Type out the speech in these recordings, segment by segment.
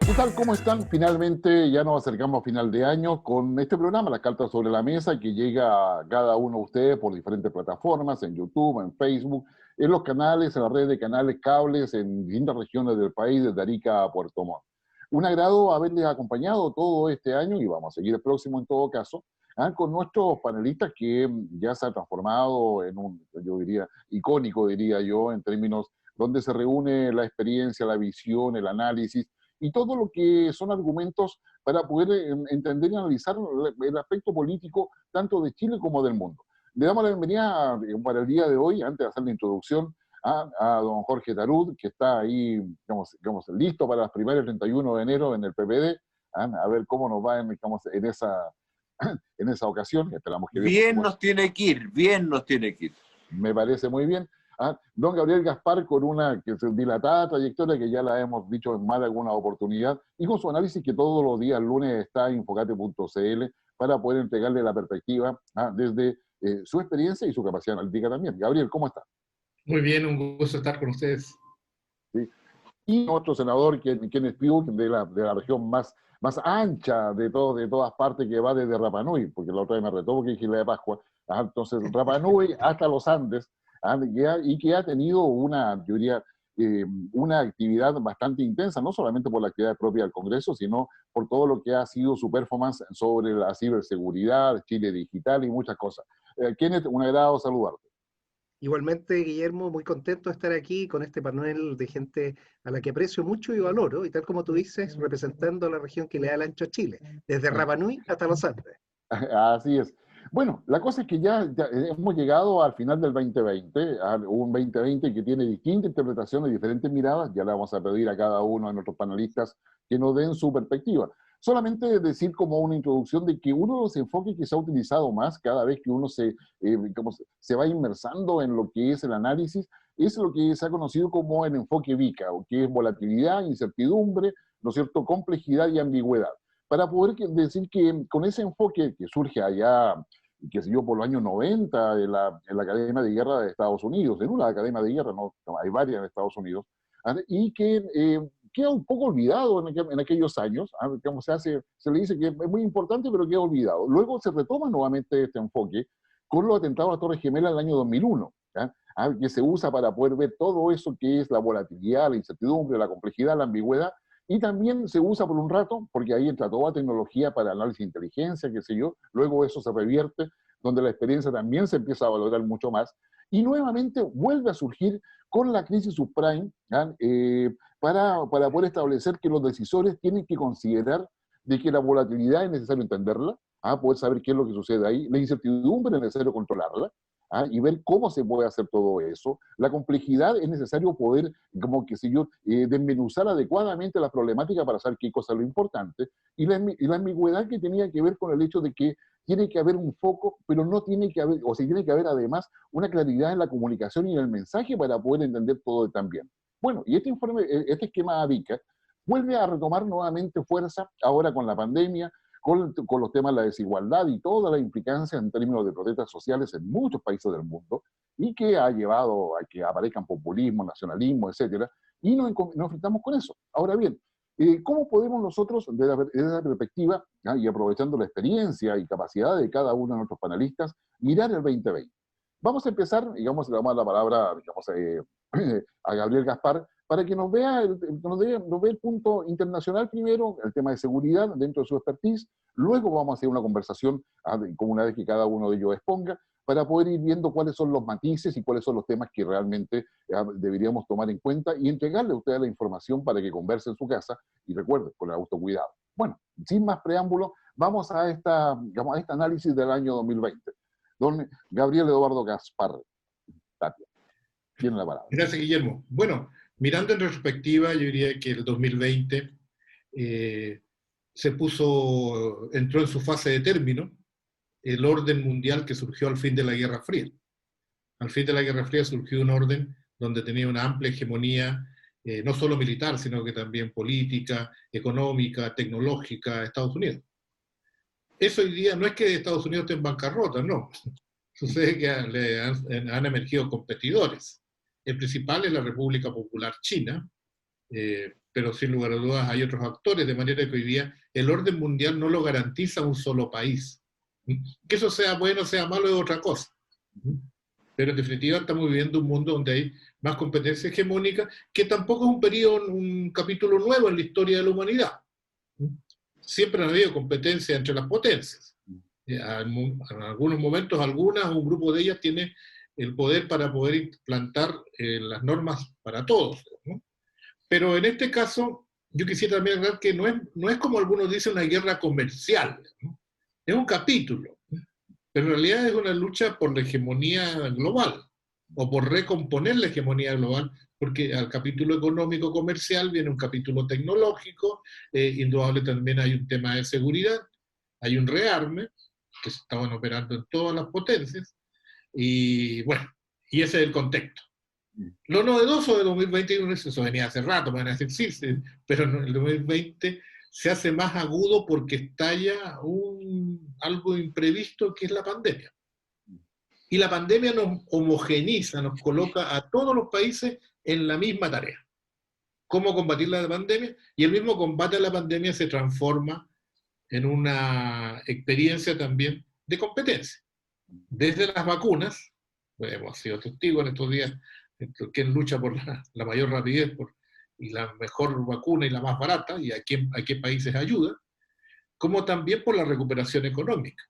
¿Qué tal? ¿Cómo están? Finalmente ya nos acercamos a final de año con este programa, Las Cartas sobre la Mesa, que llega a cada uno de ustedes por diferentes plataformas, en YouTube, en Facebook, en los canales, en la red de canales cables, en distintas regiones del país, desde Arica a Puerto Montt. Un agrado haberles acompañado todo este año y vamos a seguir el próximo en todo caso, con nuestros panelistas que ya se han transformado en un, yo diría, icónico, diría yo, en términos donde se reúne la experiencia, la visión, el análisis, y todo lo que son argumentos para poder entender y analizar el aspecto político tanto de Chile como del mundo. Le damos la bienvenida para el día de hoy, antes de hacer la introducción, a don Jorge Tarud, que está ahí, digamos, listo para las primeras 31 de enero en el PPD, a ver cómo nos va en esa ocasión. Esperamos que bien, por Bien supuesto. nos tiene que ir, bien nos tiene que ir. Me parece muy bien. Don Gabriel Gaspar, con una dilatada trayectoria que ya la hemos dicho en más de alguna oportunidad, y con su análisis que todos los días lunes está en infocate.cl para poder entregarle la perspectiva desde su experiencia y su capacidad analítica también. Gabriel, ¿cómo está? Muy bien, un gusto estar con ustedes. ¿Sí? Y nuestro senador, Kenneth Pugh, de la región más ancha de todas partes, que va desde Rapa Nui, porque la otra vez me retó porque dije la de Pascua. Entonces, Rapa Nui hasta los Andes, y que ha tenido yo diría, una actividad bastante intensa, no solamente por la actividad propia del Congreso, sino por todo lo que ha sido su performance sobre la ciberseguridad, Chile Digital y muchas cosas. Kenneth, un agrado saludarte. Igualmente, Guillermo, muy contento de estar aquí con este panel de gente a la que aprecio mucho y valoro, y tal como tú dices, representando a la región que le da el ancho a Chile, desde Rapa Nui hasta los Andes. Así es. Bueno, la cosa es que ya hemos llegado al final del 2020, un 2020 que tiene distintas interpretaciones, diferentes miradas. Ya le vamos a pedir a cada uno de nuestros panelistas que nos den su perspectiva. Solamente decir como una introducción de que uno de los enfoques que se ha utilizado más cada vez que uno se va inmersando en lo que es el análisis, es lo que se ha conocido como el enfoque VICA, o que es volatilidad, incertidumbre, ¿no es cierto?, complejidad y ambigüedad, para poder decir que con ese enfoque que surge allá, qué sé yo, por los años 90 en la Academia de Guerra de Estados Unidos, en una Academia de Guerra, no, hay varias en Estados Unidos, y que queda un poco olvidado en aquellos años, como se le dice que es muy importante, pero queda olvidado. Luego se retoma nuevamente este enfoque con los atentados a la Torre Gemela en el año 2001, que se usa para poder ver todo eso que es la volatilidad, la incertidumbre, la complejidad, la ambigüedad, y también se usa por un rato, porque ahí entra toda tecnología para análisis de inteligencia, qué sé yo, luego eso se revierte, donde la experiencia también se empieza a valorar mucho más, y nuevamente vuelve a surgir con la crisis subprime, para poder establecer que los decisores tienen que considerar de que la volatilidad es necesario entenderla, poder saber qué es lo que sucede ahí, la incertidumbre es necesario controlarla, y ver cómo se puede hacer todo eso. La complejidad es necesario poder, como que si yo, desmenuzar adecuadamente la problemática para saber qué cosa es lo importante, y la ambigüedad que tenía que ver con el hecho de que tiene que haber un foco, pero no tiene que haber, o sea, tiene que haber además una claridad en la comunicación y en el mensaje para poder entender todo también. Bueno, y este informe, este esquema AVICA, vuelve a retomar nuevamente fuerza ahora con la pandemia, con los temas de la desigualdad y todas las implicancias en términos de protestas sociales en muchos países del mundo, y que ha llevado a que aparezcan populismo, nacionalismo, etcétera, y nos enfrentamos con eso. Ahora bien, ¿cómo podemos nosotros, desde esa perspectiva, y aprovechando la experiencia y capacidad de cada uno de nuestros panelistas, mirar el 2020? Vamos a empezar, digamos, le damos la palabra, digamos, a Gabriel Gaspar, para que nos vea el punto internacional primero, el tema de seguridad dentro de su expertise. Luego vamos a hacer una conversación, como una vez que cada uno de ellos exponga, para poder ir viendo cuáles son los matices y cuáles son los temas que realmente deberíamos tomar en cuenta y entregarle a ustedes la información para que converse en su casa, y recuerden, con el autocuidado. Bueno, sin más preámbulo, vamos a este análisis del año 2020. Don Gabriel Eduardo Gaspar Tapia, tiene la palabra. Gracias, Guillermo. Bueno, mirando en retrospectiva, yo diría que el 2020 entró en su fase de término el orden mundial que surgió al fin de la Guerra Fría. Al fin de la Guerra Fría surgió un orden donde tenía una amplia hegemonía, no solo militar, sino que también política, económica, tecnológica, Estados Unidos. Eso hoy día no es que Estados Unidos esté en bancarrota, no. Sucede que han emergido competidores. El principal es la República Popular China, pero sin lugar a dudas hay otros actores, de manera que hoy día el orden mundial no lo garantiza un solo país. Que eso sea bueno o sea malo es otra cosa. Pero en definitiva estamos viviendo un mundo donde hay más competencia hegemónica, que tampoco es un periodo, un capítulo nuevo en la historia de la humanidad. Siempre ha habido competencia entre las potencias. En algunos momentos, un grupo de ellas tiene el poder para poder implantar las normas para todos, ¿no? Pero en este caso, yo quisiera también aclarar que no es como algunos dicen una guerra comercial, ¿no? Es un capítulo, pero en realidad es una lucha por la hegemonía global, o por recomponer la hegemonía global, porque al capítulo económico comercial viene un capítulo tecnológico, indudable también hay un tema de seguridad, hay un rearme, que se estaban operando en todas las potencias, y bueno, y ese es el contexto. Lo novedoso de 2020, eso venía hace rato, van a decir sí, pero en el 2020 se hace más agudo porque estalla algo imprevisto que es la pandemia. Y la pandemia nos homogeniza, nos coloca a todos los países en la misma tarea. Cómo combatir la pandemia, y el mismo combate a la pandemia se transforma en una experiencia también de competencia. Desde las vacunas, pues hemos sido testigos en estos días, quién lucha por la mayor rapidez y la mejor vacuna y la más barata, y a qué países ayuda, como también por la recuperación económica.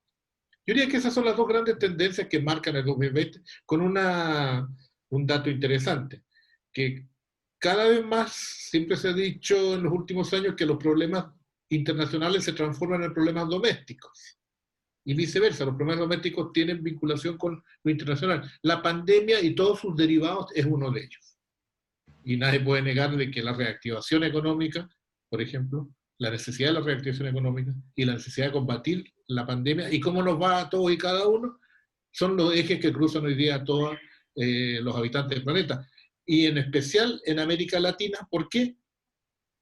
Yo diría que esas son las dos grandes tendencias que marcan el 2020, con un dato interesante, que cada vez más, siempre se ha dicho en los últimos años que los problemas internacionales se transforman en problemas domésticos. Y viceversa, los problemas domésticos tienen vinculación con lo internacional. La pandemia y todos sus derivados es uno de ellos. Y nadie puede negar de que la reactivación económica, por ejemplo, la necesidad de la reactivación económica y la necesidad de combatir la pandemia y cómo nos va a todos y cada uno, son los ejes que cruzan hoy día a todos los habitantes del planeta. Y en especial en América Latina. ¿Por qué?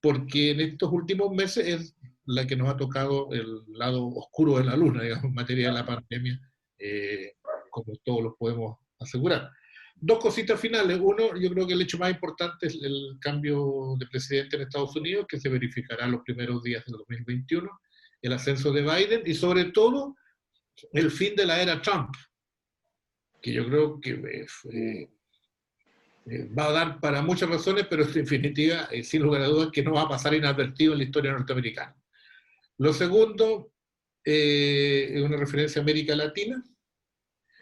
Porque en estos últimos meses es la que nos ha tocado el lado oscuro de la luna, digamos, en materia de la pandemia, como todos los podemos asegurar. Dos cositas finales. Uno, yo creo que el hecho más importante es el cambio de presidente en Estados Unidos, que se verificará los primeros días del 2021, el ascenso de Biden y sobre todo el fin de la era Trump, que yo creo que va a dar para muchas razones, pero en definitiva, sin lugar a dudas, que no va a pasar inadvertido en la historia norteamericana. Lo segundo, es una referencia a América Latina.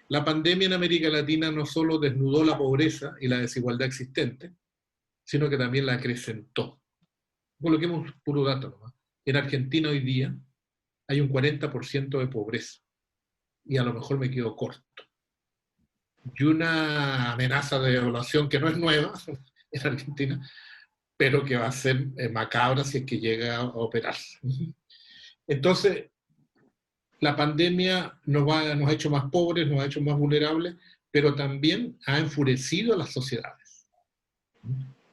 La pandemia en América Latina no solo desnudó la pobreza y la desigualdad existente, sino que también la acrecentó. Coloquemos puro dato nomás. En Argentina hoy día hay un 40% de pobreza, y a lo mejor me quedo corto. Y una amenaza de devaluación que no es nueva en Argentina, pero que va a ser macabra si es que llega a operarse. Entonces, la pandemia nos ha hecho más pobres, nos ha hecho más vulnerables, pero también ha enfurecido a las sociedades.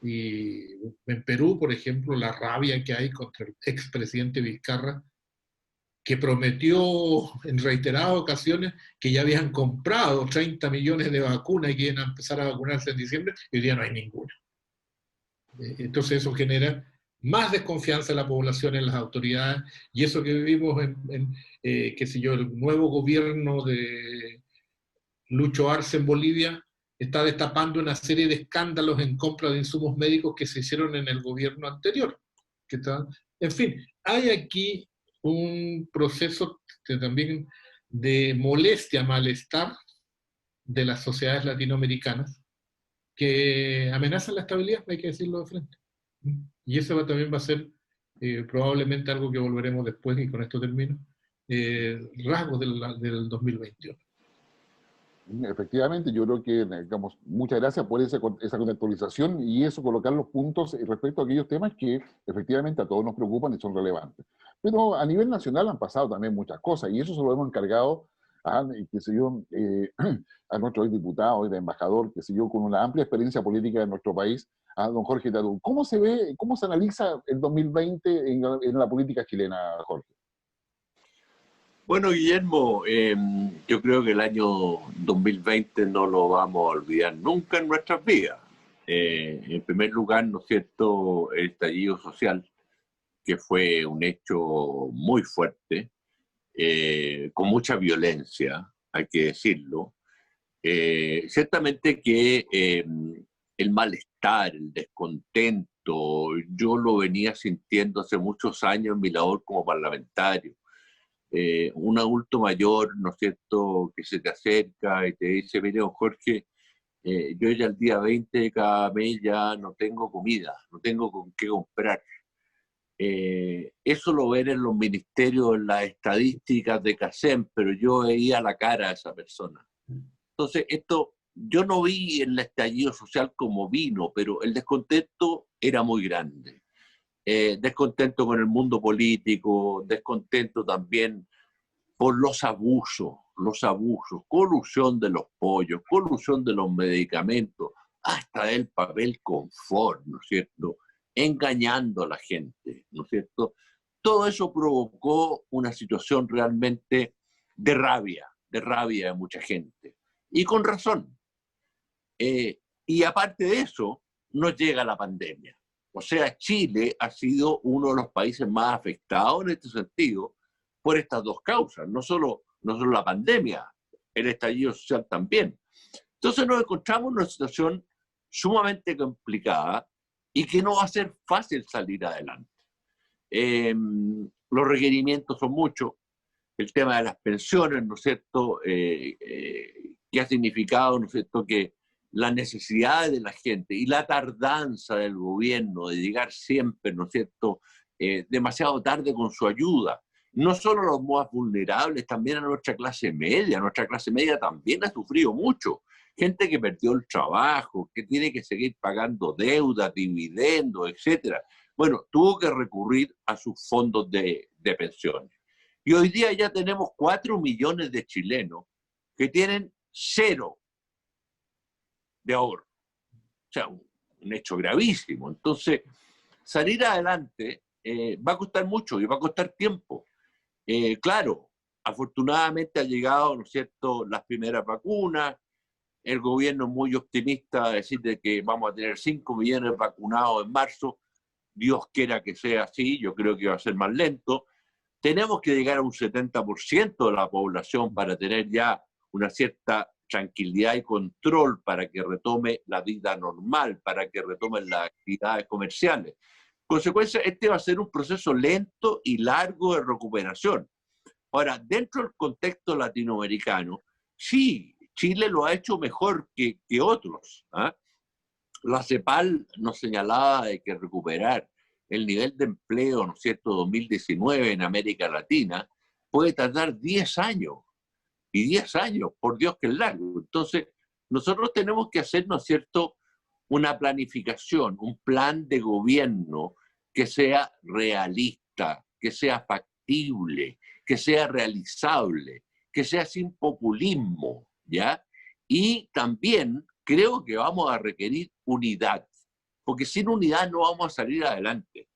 Y en Perú, por ejemplo, la rabia que hay contra el expresidente Vizcarra, que prometió en reiteradas ocasiones que ya habían comprado 30 millones de vacunas y que iban a empezar a vacunarse en diciembre, y hoy día no hay ninguna. Entonces eso genera más desconfianza en la población, en las autoridades, y eso que vivimos qué sé yo, el nuevo gobierno de Lucho Arce en Bolivia está destapando una serie de escándalos en compra de insumos médicos que se hicieron en el gobierno anterior. En fin, hay aquí un proceso también de molestia, malestar de las sociedades latinoamericanas que amenazan la estabilidad, hay que decirlo de frente. Y eso también va a ser probablemente algo que volveremos después, y con esto termino, rasgos del 2021. Efectivamente, yo creo que, digamos, muchas gracias por esa contextualización y eso, colocar los puntos respecto a aquellos temas que efectivamente a todos nos preocupan y son relevantes. Pero a nivel nacional han pasado también muchas cosas y eso se lo hemos encargado qué sé yo, a nuestro diputado y embajador, qué sé yo, con una amplia experiencia política de nuestro país, a don Jorge Tarú. ¿Cómo se ve, cómo se analiza el 2020 en la política chilena, Jorge? Bueno, Guillermo, yo creo que el año 2020 no lo vamos a olvidar nunca en nuestras vidas. En primer lugar, ¿no es cierto?, el estallido social, que fue un hecho muy fuerte, con mucha violencia, hay que decirlo. Ciertamente que el malestar, el descontento, yo lo venía sintiendo hace muchos años en mi labor como parlamentario. Un adulto mayor, ¿no es cierto?, que se te acerca y te dice, mire, don Jorge, yo ya el día 20 de cada mes ya no tengo comida, no tengo con qué comprar. Eso lo ven en los ministerios, en las estadísticas de CACEM, pero yo veía la cara a esa persona. Entonces, esto, yo no vi el estallido social como vino, pero el descontento era muy grande. Descontento con el mundo político, descontento también por los abusos, colusión de los pollos, colusión de los medicamentos, hasta del papel confort, ¿no es cierto?, engañando a la gente, ¿no es cierto? Todo eso provocó una situación realmente de rabia de mucha gente. Y con razón. Y aparte de eso, nos llega la pandemia. O sea, Chile ha sido uno de los países más afectados en este sentido por estas dos causas. No solo la pandemia, el estallido social también. Entonces nos encontramos en una situación sumamente complicada y que no va a ser fácil salir adelante. Los requerimientos son muchos. El tema de las pensiones, ¿no es cierto?, que ha significado, ¿no es cierto?, que las necesidades de la gente y la tardanza del gobierno de llegar siempre, ¿no es cierto?, demasiado tarde con su ayuda. No solo a los más vulnerables, también a nuestra clase media. Nuestra clase media también ha sufrido mucho. Gente que perdió el trabajo, que tiene que seguir pagando deudas, dividendos, etc. Bueno, tuvo que recurrir a sus fondos de pensiones. Y hoy día ya tenemos 4 millones de chilenos que tienen 0 de ahorro. O sea, un hecho gravísimo. Entonces, salir adelante va a costar mucho y va a costar tiempo. Claro, afortunadamente ha llegado, ¿no es cierto?, las primeras vacunas. El gobierno es muy optimista a decir de que vamos a tener 5 millones vacunados en marzo. Dios quiera que sea así, yo creo que va a ser más lento. Tenemos que llegar a un 70% de la población para tener ya una cierta tranquilidad y control para que retome la vida normal, para que retomen las actividades comerciales. En consecuencia, este va a ser un proceso lento y largo de recuperación. Ahora, dentro del contexto latinoamericano, sí, Chile lo ha hecho mejor que otros. La CEPAL nos señalaba de que recuperar el nivel de empleo, ¿no es cierto?, 2019 en América Latina puede tardar 10 años. Y 10 años, por Dios que es largo. Entonces, nosotros tenemos que hacer, ¿no es cierto?, una planificación, un plan de gobierno que sea realista, que sea factible, que sea realizable, que sea sin populismo, ¿ya? Y también creo que vamos a requerir unidad, porque sin unidad no vamos a salir adelante.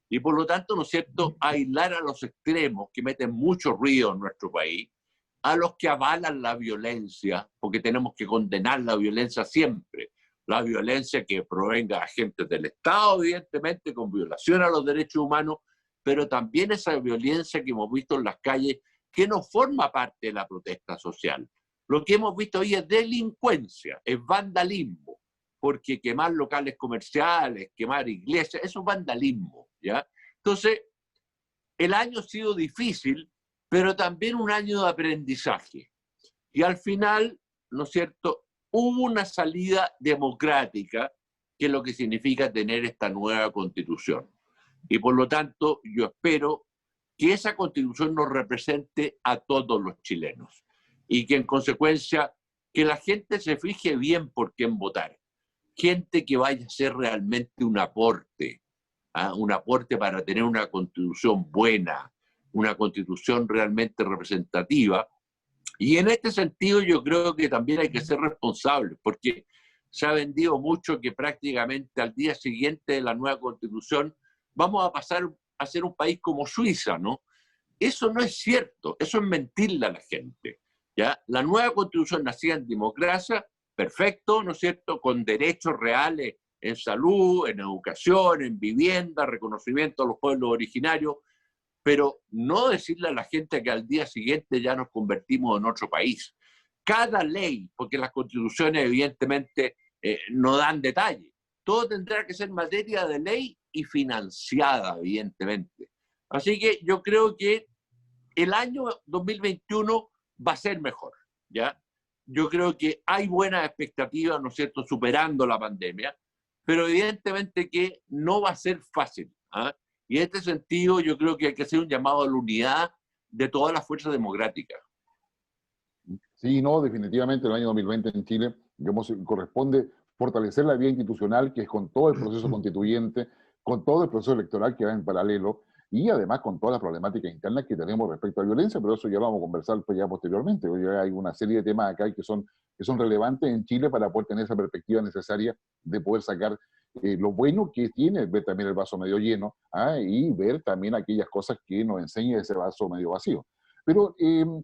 Y por lo tanto, ¿no es cierto?, aislar a los extremos que meten mucho ruido en nuestro país, a los que avalan la violencia, porque tenemos que condenar la violencia siempre, la violencia que provenga de agentes del Estado, evidentemente, con violación a los derechos humanos, pero también esa violencia que hemos visto en las calles, que no forma parte de la protesta social. Lo que hemos visto hoy es delincuencia, es vandalismo, porque quemar locales comerciales, quemar iglesias, eso es vandalismo, ¿ya? Entonces, el año ha sido difícil, pero también un año de aprendizaje. Y al final, ¿no es cierto?, hubo una salida democrática, que es lo que significa tener esta nueva constitución. Y por lo tanto, yo espero que esa constitución nos represente a todos los chilenos y que en consecuencia, que la gente se fije bien por quién votar. Gente que vaya a ser realmente un aporte para tener una constitución buena, una constitución realmente representativa. Y en este sentido yo creo que también hay que ser responsables, porque se ha vendido mucho que prácticamente al día siguiente de la nueva constitución vamos a pasar a ser un país como Suiza, ¿no? Eso no es cierto, eso es mentirle a la gente, ¿ya? La nueva constitución nacida en democracia, perfecto, ¿no es cierto?, con derechos reales en salud, en educación, en vivienda, reconocimiento a los pueblos originarios, pero no decirle a la gente que al día siguiente ya nos convertimos en otro país. Cada ley, porque las constituciones evidentemente no dan detalle, todo tendrá que ser materia de ley y financiada, evidentemente. Así que yo creo que el año 2021 va a ser mejor, ¿ya? Yo creo que hay buenas expectativas, ¿no es cierto?, superando la pandemia, pero evidentemente que no va a ser fácil, ¿ah? Y en este sentido yo creo que hay que hacer un llamado a la unidad de todas las fuerzas democráticas. Sí, no, definitivamente el año 2020 en Chile, digamos, corresponde fortalecer la vía institucional, que es con todo el proceso constituyente, con todo el proceso electoral que va en paralelo, y además con todas las problemáticas internas que tenemos respecto a la violencia, pero eso ya lo vamos a conversar pues ya posteriormente. Hoy hay una serie de temas acá que son relevantes en Chile para poder tener esa perspectiva necesaria de poder sacar lo bueno que tiene, ver también el vaso medio lleno, y ver también aquellas cosas que nos enseña ese vaso medio vacío. Pero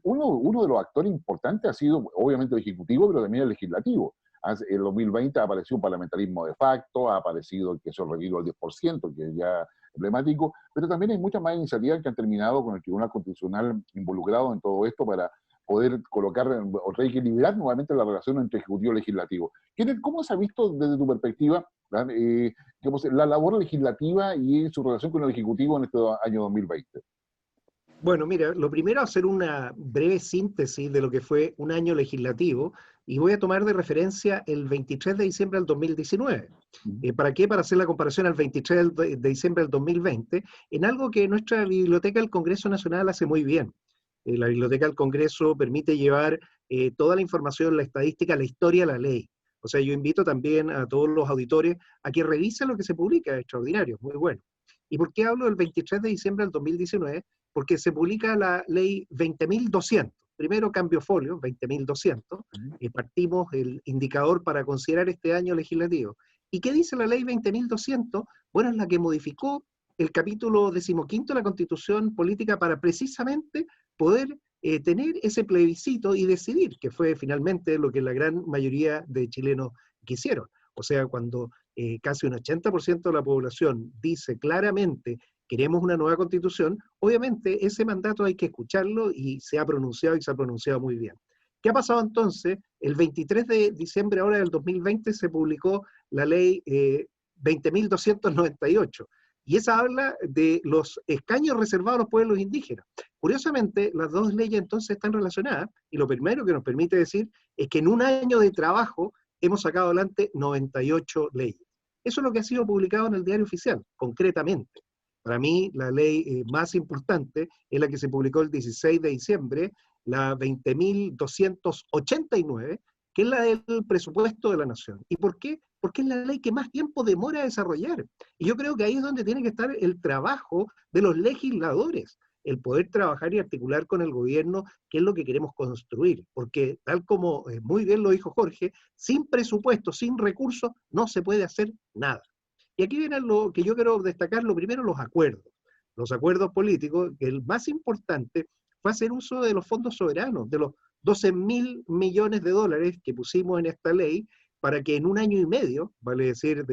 uno de los actores importantes ha sido obviamente el Ejecutivo, pero también el Legislativo. En 2020 apareció un parlamentarismo de facto, ha aparecido que eso reviró al 10%, que es ya emblemático, pero también hay muchas más iniciativas que han terminado con el Tribunal Constitucional involucrado en todo esto para poder colocar o reequilibrar nuevamente la relación entre Ejecutivo y Legislativo. ¿Cómo se ha visto desde tu perspectiva la labor legislativa y su relación con el Ejecutivo en este año 2020? Bueno, mira, lo primero hacer una breve síntesis de lo que fue un año legislativo y voy a tomar de referencia el 23 de diciembre del 2019. ¿Para qué? Para hacer la comparación al 23 de diciembre del 2020 en algo que nuestra Biblioteca del Congreso Nacional hace muy bien. La Biblioteca del Congreso permite llevar toda la información, la estadística, la historia, la ley. O sea, yo invito también a todos los auditores a que revisen lo que se publica, es extraordinario, muy bueno. ¿Y por qué hablo del 23 de diciembre del 2019? Porque se publica la ley 20.200. Primero cambio folio, 20.200, y partimos el indicador para considerar este año legislativo. ¿Y qué dice la ley 20.200? Bueno, es la que modificó el capítulo 15 de la Constitución Política para precisamente poder tener ese plebiscito y decidir, que fue finalmente lo que la gran mayoría de chilenos quisieron. O sea, cuando casi un 80% de la población dice claramente queremos una nueva constitución, obviamente ese mandato hay que escucharlo y se ha pronunciado y se ha pronunciado muy bien. ¿Qué ha pasado entonces? El 23 de diciembre ahora del 2020 se publicó la ley 20.298 y esa habla de los escaños reservados a los pueblos indígenas. Curiosamente, las dos leyes entonces están relacionadas y lo primero que nos permite decir es que en un año de trabajo hemos sacado adelante 98 leyes. Eso es lo que ha sido publicado en el Diario Oficial, concretamente. Para mí, la ley más importante es la que se publicó el 16 de diciembre, la 20.289, que es la del presupuesto de la Nación. ¿Y por qué? Porque es la ley que más tiempo demora a desarrollar. Y yo creo que ahí es donde tiene que estar el trabajo de los legisladores, el poder trabajar y articular con el gobierno qué es lo que queremos construir. Porque tal como muy bien lo dijo Jorge, sin presupuesto, sin recursos, no se puede hacer nada. Y aquí viene lo que yo quiero destacar, lo primero, los acuerdos políticos, que el más importante fue hacer uso de los fondos soberanos, de los 12.000 millones de dólares que pusimos en esta ley, para que en un año y medio, vale decir,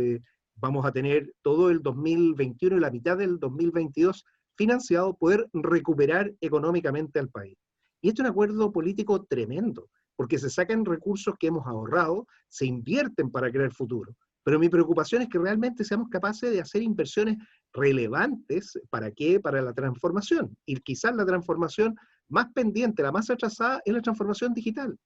vamos a tener todo el 2021 y la mitad del 2022 financiado, poder recuperar económicamente al país. Y este es un acuerdo político tremendo, porque se sacan recursos que hemos ahorrado, se invierten para crear futuro. Pero mi preocupación es que realmente seamos capaces de hacer inversiones relevantes. ¿Para qué? Para la transformación. Y quizás la transformación más pendiente, la más atrasada, es la transformación digital.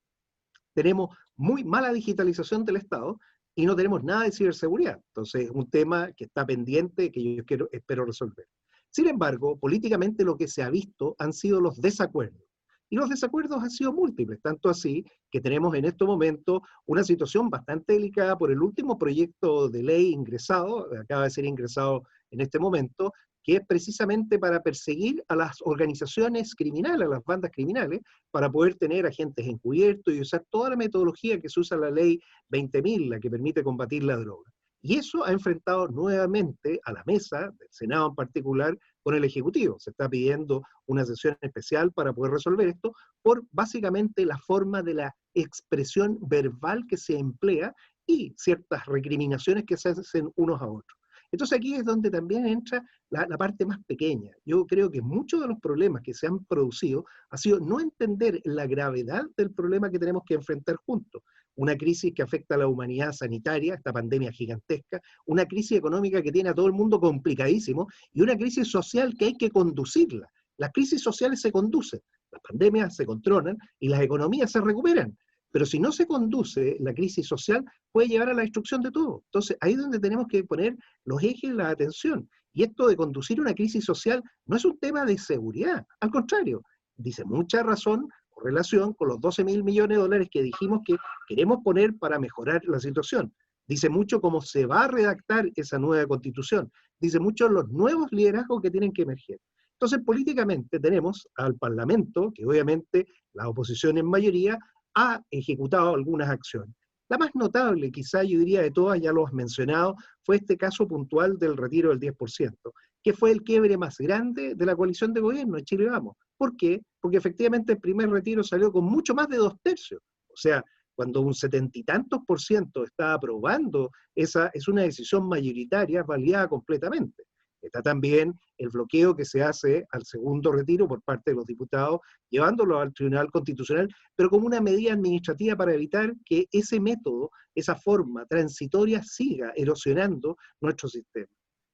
Tenemos muy mala digitalización del Estado y no tenemos nada de ciberseguridad. Entonces, un tema que está pendiente, que yo espero resolver. Sin embargo, políticamente lo que se ha visto han sido los desacuerdos. Y los desacuerdos han sido múltiples, tanto así que tenemos en este momento una situación bastante delicada por el último proyecto de ley ingresado, acaba de ser ingresado en este momento, que es precisamente para perseguir a las organizaciones criminales, a las bandas criminales, para poder tener agentes encubiertos y usar toda la metodología que se usa en la ley 20.000, la que permite combatir la droga. Y eso ha enfrentado nuevamente a la mesa, del Senado en particular, con el Ejecutivo. Se está pidiendo una sesión especial para poder resolver esto por básicamente la forma de la expresión verbal que se emplea y ciertas recriminaciones que se hacen unos a otros. Entonces aquí es donde también entra la parte más pequeña. Yo creo que muchos de los problemas que se han producido ha sido no entender la gravedad del problema que tenemos que enfrentar juntos. Una crisis que afecta a la humanidad sanitaria, esta pandemia gigantesca, una crisis económica que tiene a todo el mundo complicadísimo y una crisis social que hay que conducirla. Las crisis sociales se conducen, las pandemias se controlan y las economías se recuperan. Pero si no se conduce, la crisis social puede llevar a la destrucción de todo. Entonces, ahí es donde tenemos que poner los ejes de la atención. Y esto de conducir una crisis social no es un tema de seguridad, al contrario, dice mucha razón o relación con los 12.000 millones de dólares que dijimos que queremos poner para mejorar la situación. Dice mucho cómo se va a redactar esa nueva constitución. Dice mucho los nuevos liderazgos que tienen que emerger. Entonces, políticamente tenemos al Parlamento, que obviamente la oposición en mayoría ha ejecutado algunas acciones. La más notable, quizá yo diría de todas, ya lo has mencionado, fue este caso puntual del retiro del 10%, que fue el quiebre más grande de la coalición de gobierno en Chile Vamos. ¿Por qué? Porque efectivamente el primer retiro salió con mucho más de 2/3. O sea, cuando un 70 y tantos % está aprobando, esa es una decisión mayoritaria validada completamente. Está también el bloqueo que se hace al segundo retiro por parte de los diputados, llevándolo al Tribunal Constitucional, pero como una medida administrativa para evitar que ese método, esa forma transitoria siga erosionando nuestro sistema.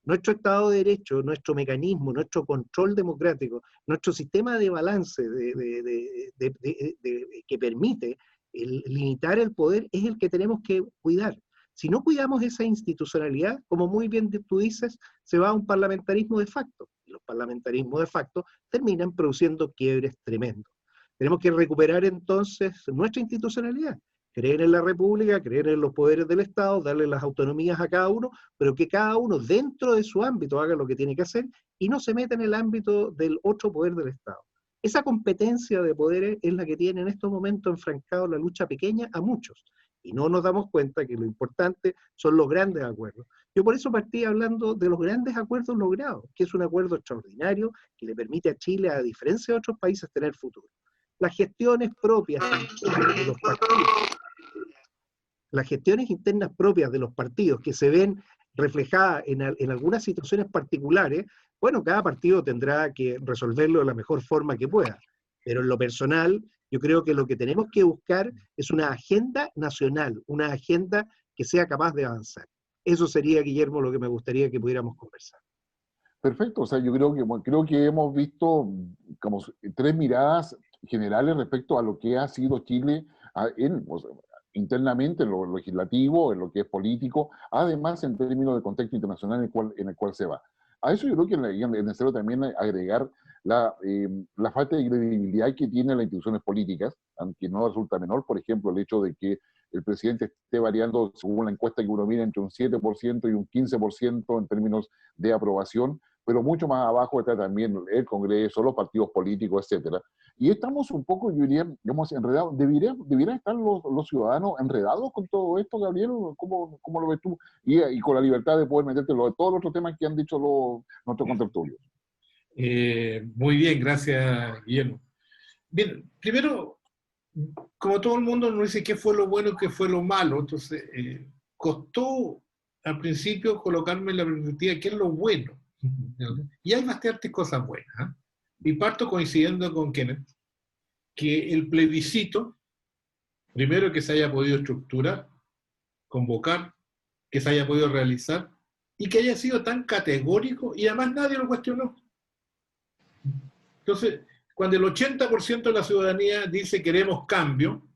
Nuestro Estado de Derecho, nuestro mecanismo, nuestro control democrático, nuestro sistema de balance que permite limitar el poder es el que tenemos que cuidar. Si no cuidamos esa institucionalidad, como muy bien tú dices, se va a un parlamentarismo de facto. Y los parlamentarismos de facto terminan produciendo quiebres tremendos. Tenemos que recuperar entonces nuestra institucionalidad, creer en la República, creer en los poderes del Estado, darle las autonomías a cada uno, pero que cada uno dentro de su ámbito haga lo que tiene que hacer y no se meta en el ámbito del otro poder del Estado. Esa competencia de poderes es la que tiene en estos momentos enfrancado la lucha pequeña a muchos. Y no nos damos cuenta que lo importante son los grandes acuerdos. Yo por eso partí hablando de los grandes acuerdos logrados, que es un acuerdo extraordinario que le permite a Chile, a diferencia de otros países, tener futuro. Las gestiones propias de los partidos, las gestiones internas propias de los partidos que se ven reflejadas en algunas situaciones particulares, bueno, cada partido tendrá que resolverlo de la mejor forma que pueda. Pero en lo personal, yo creo que lo que tenemos que buscar es una agenda nacional, una agenda que sea capaz de avanzar. Eso sería, Guillermo, lo que me gustaría que pudiéramos conversar. Perfecto, o sea, yo creo que hemos visto como tres miradas generales respecto a lo que ha sido Chile internamente en lo legislativo, en lo que es político, además en términos de contexto internacional en el cual se va. A eso yo creo que es necesario también agregar la falta de credibilidad que tienen las instituciones políticas, aunque no resulta menor, por ejemplo, el hecho de que el presidente esté variando, según la encuesta que uno mira, entre un 7% y un 15% en términos de aprobación, pero mucho más abajo está también el Congreso, los partidos políticos, etcétera. Y estamos un poco, yo diría, digamos, enredados. ¿Deberían estar los ciudadanos enredados con todo esto, Gabriel? ¿Cómo lo ves tú? Y con la libertad de poder meterte en todos los otros temas que han dicho nuestros contertulios. Muy bien, gracias, Guillermo. Bien, primero, como todo el mundo nos dice qué fue lo bueno y qué fue lo malo, entonces costó al principio colocarme en la perspectiva de qué es lo bueno. Y hay bastantes cosas buenas, ¿eh? Y parto coincidiendo con Kenneth, que el plebiscito, primero que se haya podido estructurar, convocar, que se haya podido realizar, y que haya sido tan categórico, y además nadie lo cuestionó. Entonces, cuando el 80% de la ciudadanía dice queremos cambio,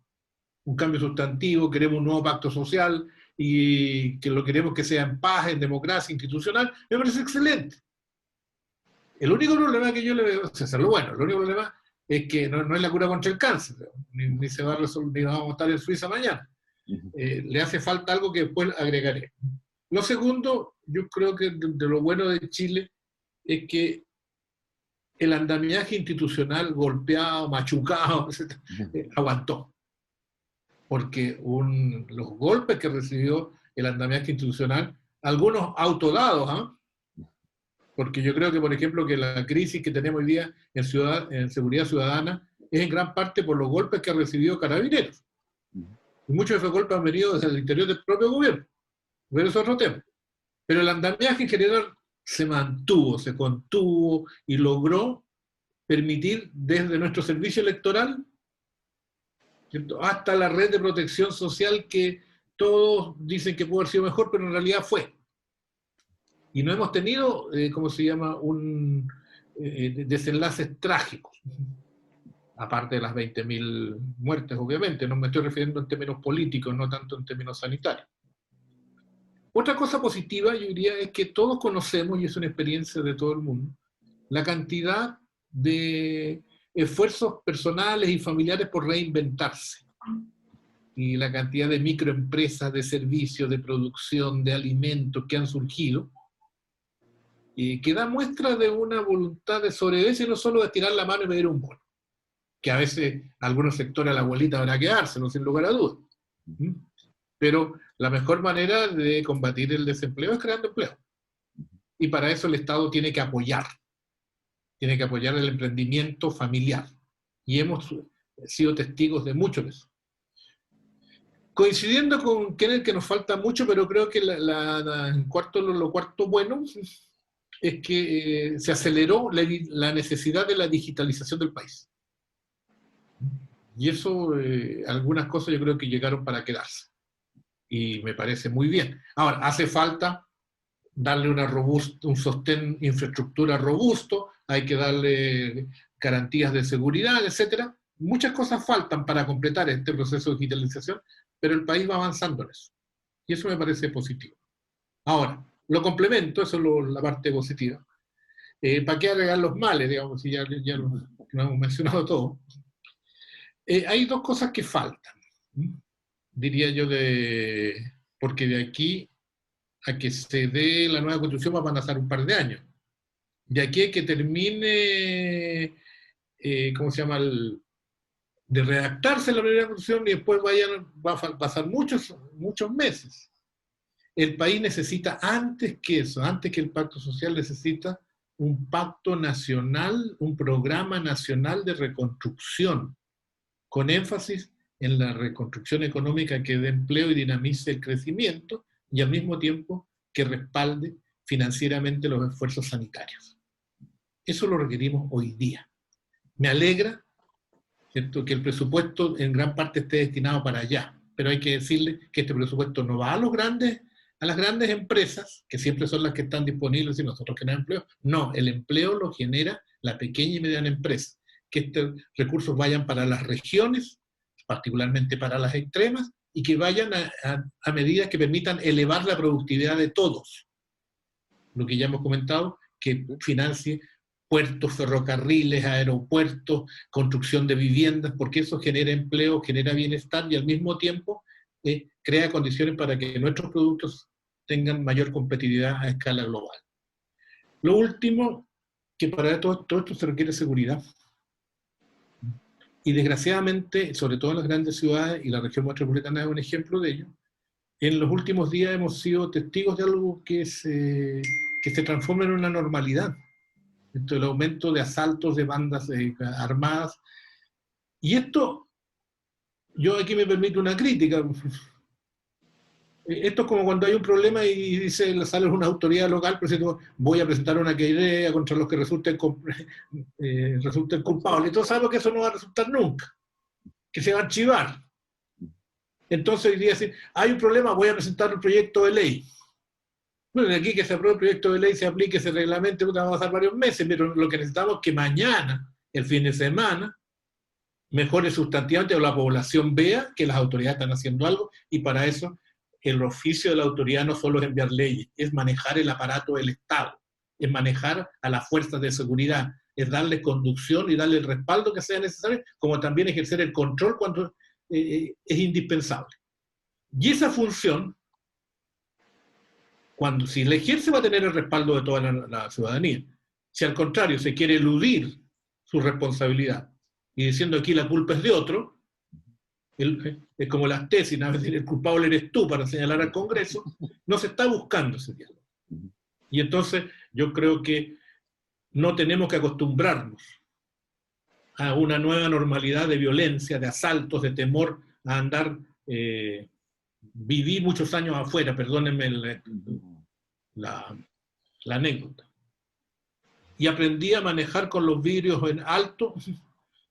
un cambio sustantivo, queremos un nuevo pacto social, y que lo queremos que sea en paz, en democracia institucional, me parece excelente. El único problema que yo le veo, o sea, es lo bueno, el único problema es que no es la cura contra el cáncer, ni se va a resolver, ni vamos a estar en Suiza mañana. Le hace falta algo que después agregaré. Lo segundo, yo creo que de lo bueno de Chile es que el andamiaje institucional golpeado, machucado, aguantó. Porque los golpes que recibió el andamiaje institucional, algunos autodados, ¿eh? Porque yo creo que, por ejemplo, que la crisis que tenemos hoy día en seguridad ciudadana es en gran parte por los golpes que ha recibido Carabineros. Y muchos de esos golpes han venido desde el interior del propio gobierno. Pero eso es otro tema. Pero el andamiaje en general se mantuvo, se contuvo y logró permitir desde nuestro servicio electoral, ¿cierto?, hasta la red de protección social que todos dicen que pudo haber sido mejor, pero en realidad fue. Y no hemos tenido, ¿cómo se llama?, desenlaces trágicos. Aparte de las 20.000 muertes, obviamente. No me estoy refiriendo en términos políticos, no tanto en términos sanitarios. Otra cosa positiva, yo diría, es que todos conocemos, y es una experiencia de todo el mundo, la cantidad de esfuerzos personales y familiares por reinventarse. Y la cantidad de microempresas, de servicios, de producción, de alimentos que han surgido, que da muestra de una voluntad de sobrevivencia y no solo de estirar la mano y pedir un bono. Que a veces algunos sectores a la abuelita van a quedárselo, sin lugar a dudas. Pero la mejor manera de combatir el desempleo es creando empleo. Y para eso el Estado tiene que apoyar el emprendimiento familiar. Y hemos sido testigos de mucho de eso. Coincidiendo con Kenneth que nos falta mucho, pero creo que lo cuarto bueno es que se aceleró la necesidad de la digitalización del país. Y eso, algunas cosas yo creo que llegaron para quedarse. Y me parece muy bien. Ahora, hace falta darle un sostén, infraestructura robusto, hay que darle garantías de seguridad, etc. Muchas cosas faltan para completar este proceso de digitalización, pero el país va avanzando en eso. Y eso me parece positivo. Ahora, lo complemento, eso es la parte positiva. ¿Para qué agregar los males, digamos, si ya lo hemos mencionado todo? Hay dos cosas que faltan, diría yo, porque de aquí a que se dé la nueva constitución van a pasar un par de años. De aquí a que termine, ¿cómo se llama?, de redactarse la nueva constitución y después va a pasar muchos meses. El país necesita, antes que eso, antes que el pacto social, necesita un pacto nacional, un programa nacional de reconstrucción, con énfasis en la reconstrucción económica que dé empleo y dinamice el crecimiento, y al mismo tiempo que respalde financieramente los esfuerzos sanitarios. Eso lo requerimos hoy día. Me alegra, ¿cierto?, que el presupuesto en gran parte esté destinado para allá, pero hay que decirle que este presupuesto no va a las grandes empresas, que siempre son las que están disponibles y nosotros generamos empleo. No, el empleo lo genera la pequeña y mediana empresa. Que estos recursos vayan para las regiones, particularmente para las extremas, y que vayan a medidas que permitan elevar la productividad de todos. Lo que ya hemos comentado, que financie puertos, ferrocarriles, aeropuertos, construcción de viviendas, porque eso genera empleo, genera bienestar y al mismo tiempo crea condiciones para que nuestros productos tengan mayor competitividad a escala global. Lo último, que para todo esto se requiere seguridad. Y desgraciadamente, sobre todo en las grandes ciudades, y la región metropolitana es un ejemplo de ello, en los últimos días hemos sido testigos de algo que se transforma en una normalidad. El aumento de asaltos de bandas armadas. Y esto, yo aquí me permito una crítica. Esto es como cuando hay un problema y dice, sale una autoridad local, pero voy a presentar una querella contra los que resulten culpables. Entonces sabemos que eso no va a resultar nunca, que se va a archivar. Entonces hoy día decir, hay un problema, voy a presentar un proyecto de ley. Bueno, de aquí que se apruebe el proyecto de ley, se aplique ese reglamento, va a pasar varios meses, pero lo que necesitamos es que mañana, el fin de semana, mejore sustantivamente, o la población vea que las autoridades están haciendo algo, y para eso el oficio de la autoridad no solo es enviar leyes, es manejar el aparato del Estado, es manejar a las fuerzas de seguridad, es darle conducción y darle el respaldo que sea necesario, como también ejercer el control cuando es indispensable. Y esa función, si la ejerce, va a tener el respaldo de toda la ciudadanía. Si al contrario se quiere eludir su responsabilidad y diciendo aquí la culpa es de otro, es como las tesis, a veces el culpable eres tú para señalar al Congreso, no se está buscando ese diálogo. Y entonces yo creo que no tenemos que acostumbrarnos a una nueva normalidad de violencia, de asaltos, de temor a andar viví muchos años afuera, perdónenme la anécdota. Y aprendí a manejar con los vidrios en alto,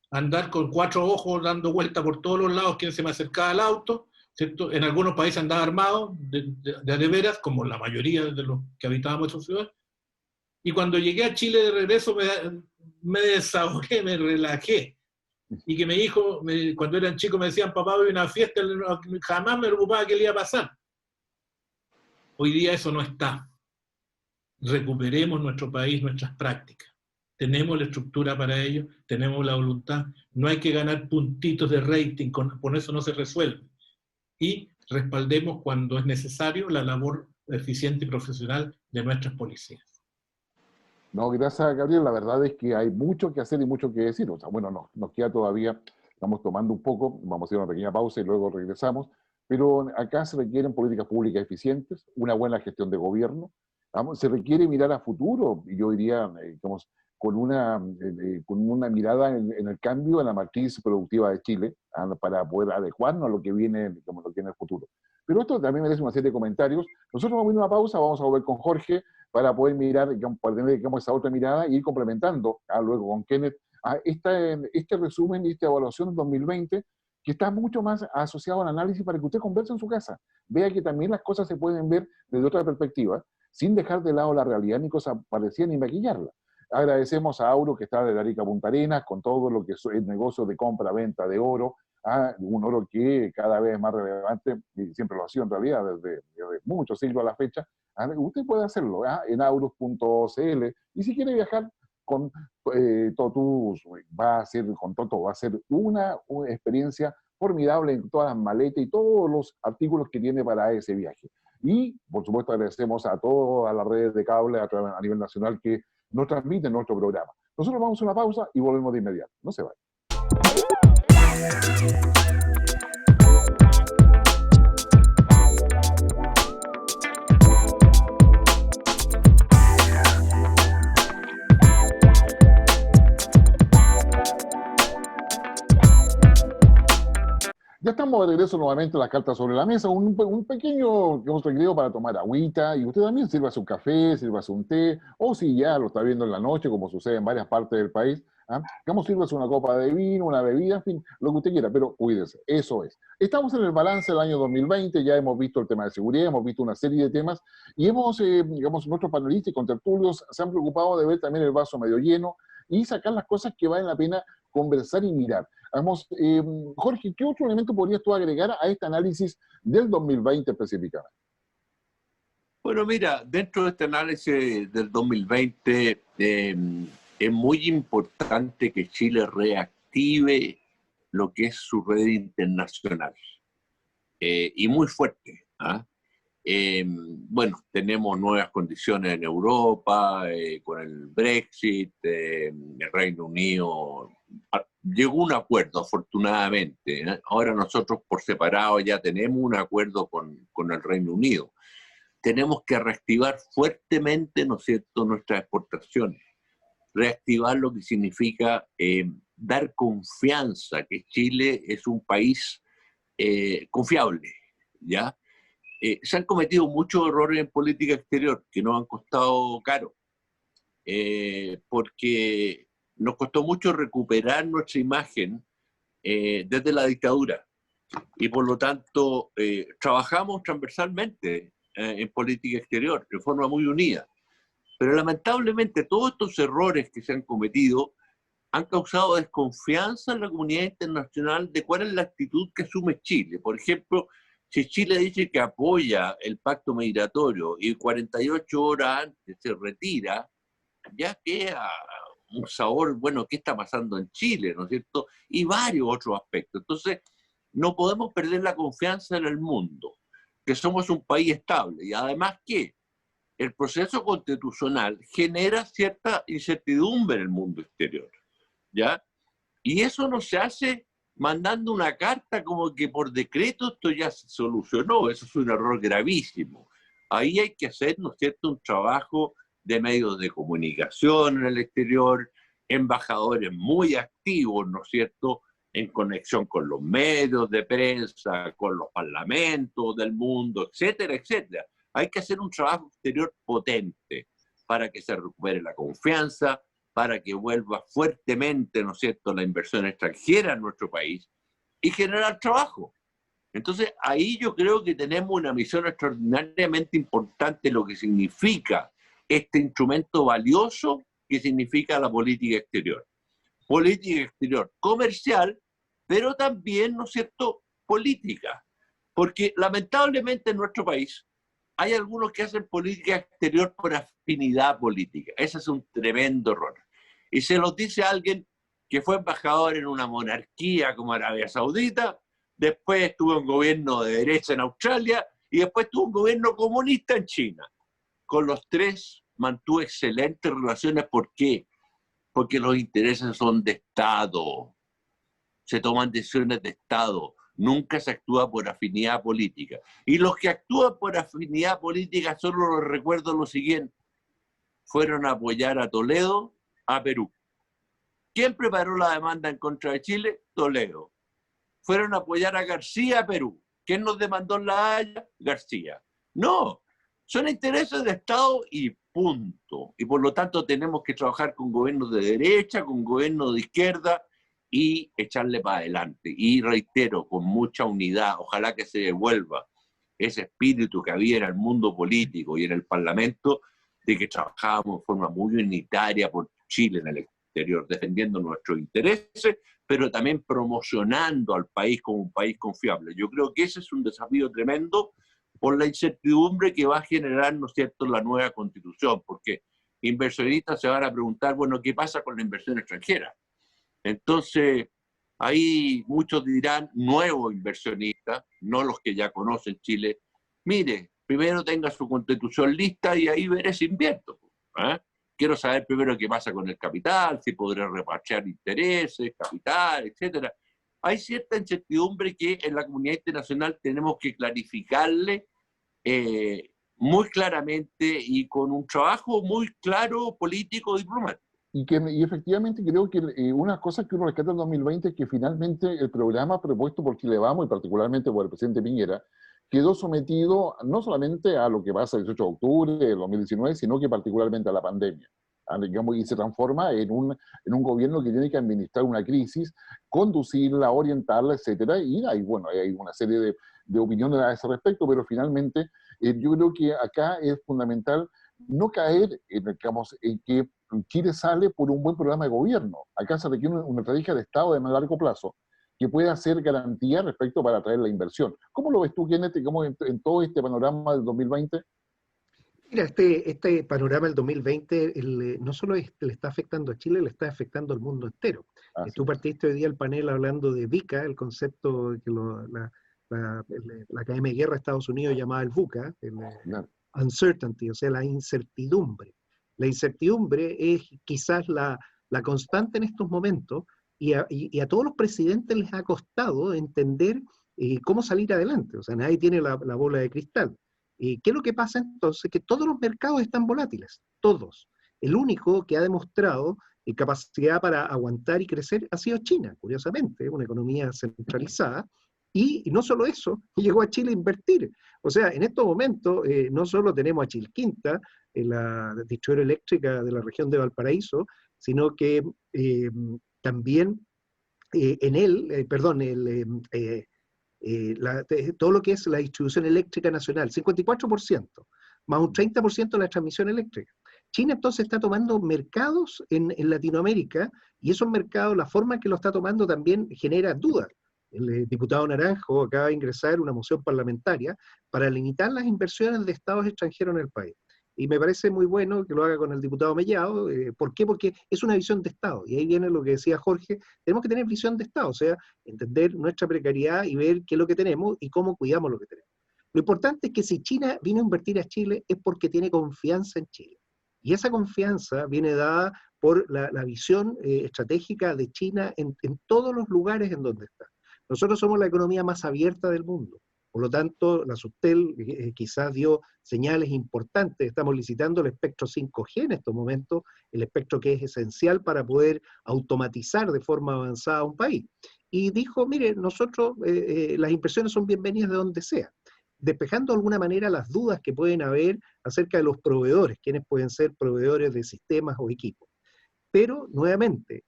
andar con 4 ojos dando vuelta por todos los lados, quien se me acercaba al auto, ¿cierto? En algunos países andaba armado, de veras, como la mayoría de los que habitábamos esa ciudad. Y cuando llegué a Chile de regreso me desahogué, me relajé. Y que mi hijo, cuando eran chicos, me decían, papá, voy a una fiesta, jamás me preocupaba qué le iba a pasar. Hoy día eso no está. Recuperemos nuestro país, nuestras prácticas. Tenemos la estructura para ello, tenemos la voluntad. No hay que ganar puntitos de rating, con eso no se resuelve. Y respaldemos cuando es necesario la labor eficiente y profesional de nuestras policías. No, gracias, Gabriel. La verdad es que hay mucho que hacer y mucho que decir. O sea, bueno, no, nos queda todavía, estamos tomando un poco, vamos a hacer una pequeña pausa y luego regresamos, pero acá se requieren políticas públicas eficientes, una buena gestión de gobierno, se requiere mirar a futuro, y yo diría, digamos, con una mirada en el cambio en la matriz productiva de Chile, para poder adecuarnos a lo que viene, como lo que viene en el futuro. Pero esto también merece una serie de comentarios. Nosotros vamos a ir a una pausa, vamos a volver con Jorge para poder mirar, para tener, digamos, esa otra mirada y ir complementando luego con Kenneth a este resumen y esta evaluación del 2020, que está mucho más asociado al análisis para que usted converse en su casa. Vea que también las cosas se pueden ver desde otra perspectiva, sin dejar de lado la realidad ni cosas parecidas ni maquillarla. Agradecemos a Auro, que está de Arica a Punta Arenas, con todo lo que es el negocio de compra-venta de oro, un oro que cada vez es más relevante, y siempre lo ha sido en realidad desde muchos siglos a la fecha. Usted puede hacerlo en auros.cl, y si quiere viajar con Totus, va a ser una experiencia formidable en todas las maletas y todos los artículos que tiene para ese viaje. Y, por supuesto, agradecemos a todas las redes de cable a nivel nacional que nos transmiten nuestro programa. Nosotros vamos a una pausa y volvemos de inmediato. No se vayan. Ya estamos de regreso nuevamente a las cartas sobre la mesa, un pequeño recreo para tomar agüita, y usted también sírvase un café, sírvase un té, o si ya lo está viendo en la noche, como sucede en varias partes del país, digamos, sírvase una copa de vino, una bebida, en fin, lo que usted quiera, pero cuídese, eso es. Estamos en el balance del año 2020, ya hemos visto el tema de seguridad, hemos visto una serie de temas, y digamos, nuestros panelistas y contertulios se han preocupado de ver también el vaso medio lleno y sacar las cosas que valen la pena conversar y mirar. Vamos, Jorge, ¿qué otro elemento podrías tú agregar a este análisis del 2020 específicamente? Bueno, mira, dentro de este análisis del 2020 es muy importante que Chile reactive lo que es su red internacional, y muy fuerte. Bueno, tenemos nuevas condiciones en Europa, con el Brexit, el Reino Unido llegó a un acuerdo, afortunadamente. Ahora nosotros por separado ya tenemos un acuerdo con el Reino Unido. Tenemos que reactivar fuertemente, ¿no es cierto?, nuestras exportaciones. Reactivar lo que significa dar confianza, que Chile es un país confiable, ¿ya? Se han cometido muchos errores en política exterior que nos han costado caro, porque nos costó mucho recuperar nuestra imagen desde la dictadura, y por lo tanto trabajamos transversalmente en política exterior de forma muy unida, pero lamentablemente todos estos errores que se han cometido han causado desconfianza en la comunidad internacional de cuál es la actitud que asume Chile. Por ejemplo, si Chile dice que apoya el pacto migratorio y 48 horas antes se retira, ya queda un sabor, bueno, ¿qué está pasando en Chile?, ¿no es cierto? Y varios otros aspectos. Entonces, no podemos perder la confianza en el mundo, que somos un país estable, y además que el proceso constitucional genera cierta incertidumbre en el mundo exterior, ¿ya? Y eso no se hace mandando una carta como que por decreto esto ya se solucionó. Eso es un error gravísimo. Ahí hay que hacer, ¿no es cierto?, un trabajo de medios de comunicación en el exterior, embajadores muy activos, ¿no es cierto?, en conexión con los medios de prensa, con los parlamentos del mundo, etcétera, etcétera. Hay que hacer un trabajo exterior potente para que se recupere la confianza, para que vuelva fuertemente, ¿no es cierto?, la inversión extranjera en nuestro país y generar trabajo. Entonces, ahí yo creo que tenemos una misión extraordinariamente importante, lo que significa este instrumento valioso que significa la política exterior. Política exterior comercial, pero también, ¿no es cierto?, política. Porque lamentablemente en nuestro país hay algunos que hacen política exterior por afinidad política. Ese es un tremendo error. Y se los dice alguien que fue embajador en una monarquía como Arabia Saudita, después estuvo en gobierno de derecha en Australia y después tuvo un gobierno comunista en China. Con los tres mantuvo excelentes relaciones. ¿Por qué? Porque los intereses son de Estado. Se toman decisiones de Estado. Nunca se actúa por afinidad política. Y los que actúan por afinidad política, solo les recuerdo lo siguiente. Fueron a apoyar a Toledo, a Perú. ¿Quién preparó la demanda en contra de Chile? Toledo. Fueron a apoyar a García, a Perú. ¿Quién nos demandó en La Haya? García. No, son intereses de Estado y punto. Y por lo tanto tenemos que trabajar con gobiernos de derecha, con gobiernos de izquierda y echarle para adelante. Y reitero, con mucha unidad, ojalá que se devuelva ese espíritu que había en el mundo político y en el Parlamento, de que trabajábamos de forma muy unitaria por Chile en el exterior, defendiendo nuestros intereses, pero también promocionando al país como un país confiable. Yo creo que ese es un desafío tremendo por la incertidumbre que va a generar, ¿no es cierto?, la nueva Constitución, porque inversionistas se van a preguntar, bueno, ¿qué pasa con la inversión extranjera? Entonces, ahí muchos dirán, nuevos inversionistas, no los que ya conocen Chile, mire, primero tenga su Constitución lista y ahí veré si invierto. Quiero saber primero qué pasa con el capital, si podré repartir intereses, capital, etcétera. Hay cierta incertidumbre que en la comunidad internacional tenemos que clarificarle muy claramente y con un trabajo muy claro, político, diplomático. Y efectivamente creo que una cosa que uno rescata en 2020 es que finalmente el programa propuesto por Chile Vamos, y particularmente por el presidente Piñera, quedó sometido no solamente a lo que pasa el 18 de octubre del 2019, sino que particularmente a la pandemia. Digamos, y se transforma en un gobierno que tiene que administrar una crisis, conducirla, orientarla, etcétera. Y hay, bueno, hay una serie de opiniones a ese respecto, pero finalmente yo creo que acá es fundamental no caer digamos, en que Chile sale por un buen programa de gobierno. Acá se requiere una estrategia de Estado de más largo plazo que pueda hacer garantía respecto para atraer la inversión. ¿Cómo lo ves tú, Kenneth, en todo este panorama del 2020? Mira, este panorama del 2020 no solo le está afectando a Chile, le está afectando al mundo entero. Tú partiste hoy día el panel hablando de VUCA, el concepto que la Academia de Guerra de Estados Unidos llamaba el VUCA, uncertainty, o sea, la incertidumbre. La incertidumbre es quizás la constante en estos momentos y a todos los presidentes les ha costado entender cómo salir adelante. O sea, nadie tiene la bola de cristal. ¿Qué es lo que pasa entonces? Que todos los mercados están volátiles, todos. El único que ha demostrado capacidad para aguantar y crecer ha sido China, curiosamente, una economía centralizada. Y no solo eso, llegó a Chile a invertir. O sea, en estos momentos no solo tenemos a Chilquinta, la distribuidora eléctrica de la región de Valparaíso, sino que también todo lo que es la distribución eléctrica nacional, 54%, más un 30% de la transmisión eléctrica. China entonces está tomando mercados en Latinoamérica, y esos mercados, la forma en que lo está tomando también genera dudas. El diputado Naranjo acaba de ingresar una moción parlamentaria para limitar las inversiones de estados extranjeros en el país. Y me parece muy bueno que lo haga con el diputado Mellado. ¿Por qué? Porque es una visión de Estado. Y ahí viene lo que decía Jorge, tenemos que tener visión de Estado, o sea, entender nuestra precariedad y ver qué es lo que tenemos y cómo cuidamos lo que tenemos. Lo importante es que si China vino a invertir a Chile es porque tiene confianza en Chile. Y esa confianza viene dada por la visión estratégica de China en todos los lugares en donde está. Nosotros somos la economía más abierta del mundo. Por lo tanto, la Subtel quizás dio señales importantes. Estamos licitando el espectro 5G en estos momentos, el espectro que es esencial para poder automatizar de forma avanzada un país. y dijo, mire, nosotros las inversiones son bienvenidas de donde sea, despejando de alguna manera las dudas que pueden haber acerca de los proveedores, quienes pueden ser proveedores de sistemas o equipos. Pero, nuevamente,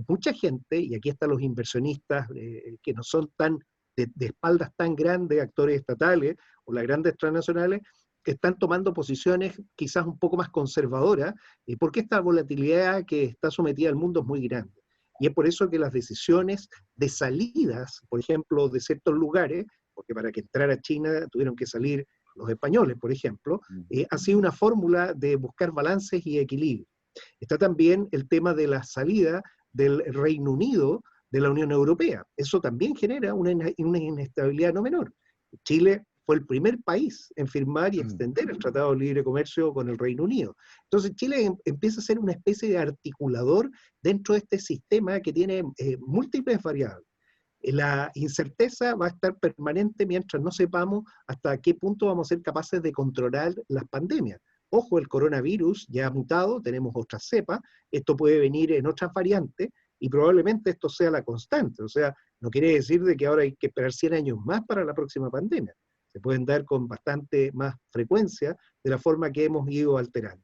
mucha gente, y aquí están los inversionistas que no son tan de espaldas tan grandes, actores estatales o las grandes transnacionales, que están tomando posiciones quizás un poco más conservadoras, porque esta volatilidad que está sometida al mundo es muy grande. Y es por eso que las decisiones de salidas, por ejemplo, de ciertos lugares, porque para que entrara China tuvieron que salir los españoles, por ejemplo, ha sido una fórmula de buscar balances y equilibrio. Está también el tema de la salida del Reino Unido de la Unión Europea. Eso también genera una inestabilidad no menor. Chile fue el primer país en firmar y extender el Tratado de Libre Comercio con el Reino Unido. Entonces Chile empieza a ser una especie de articulador dentro de este sistema que tiene múltiples variables. La incerteza va a estar permanente mientras no sepamos hasta qué punto vamos a ser capaces de controlar las pandemias. Ojo, el coronavirus ya ha mutado, tenemos otras cepas, esto puede venir en otras variantes, y probablemente esto sea la constante. O sea, no quiere decir de que ahora hay que esperar 100 años más para la próxima pandemia. Se pueden dar con bastante más frecuencia de la forma que hemos ido alterando.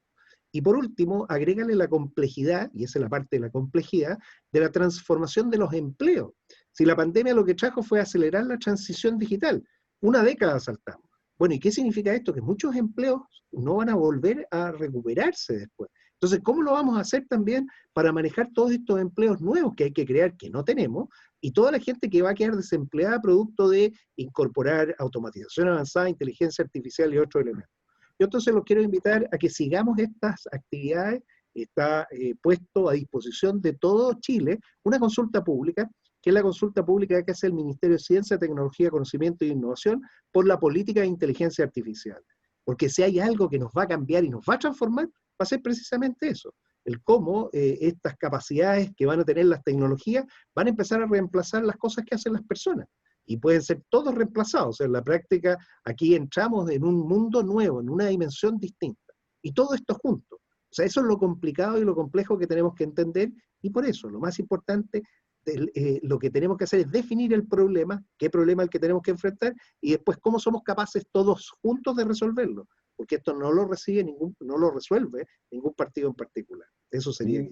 Y por último, agrégale la complejidad, y esa es la parte de la complejidad, de la transformación de los empleos. Si la pandemia lo que trajo fue acelerar la transición digital, una década saltamos. Bueno, ¿y qué significa esto? Que muchos empleos no van a volver a recuperarse después. Entonces, ¿cómo lo vamos a hacer también para manejar todos estos empleos nuevos que hay que crear, que no tenemos, y toda la gente que va a quedar desempleada producto de incorporar automatización avanzada, inteligencia artificial y otros elementos? Yo entonces los quiero invitar a que sigamos estas actividades. Está puesto a disposición de todo Chile una consulta pública, que es la consulta pública que hace el Ministerio de Ciencia, Tecnología, Conocimiento e Innovación por la política de inteligencia artificial. Porque si hay algo que nos va a cambiar y nos va a transformar, va a ser precisamente eso, el cómo estas capacidades que van a tener las tecnologías van a empezar a reemplazar las cosas que hacen las personas. Y pueden ser todos reemplazados. O sea, en la práctica aquí entramos en un mundo nuevo, en una dimensión distinta. Y todo esto junto. O sea, eso es lo complicado y lo complejo que tenemos que entender, y por eso lo más importante, lo que tenemos que hacer es definir el problema, qué problema es el que tenemos que enfrentar, y después cómo somos capaces todos juntos de resolverlo, porque esto no lo resuelve ningún partido en particular. Eso sería.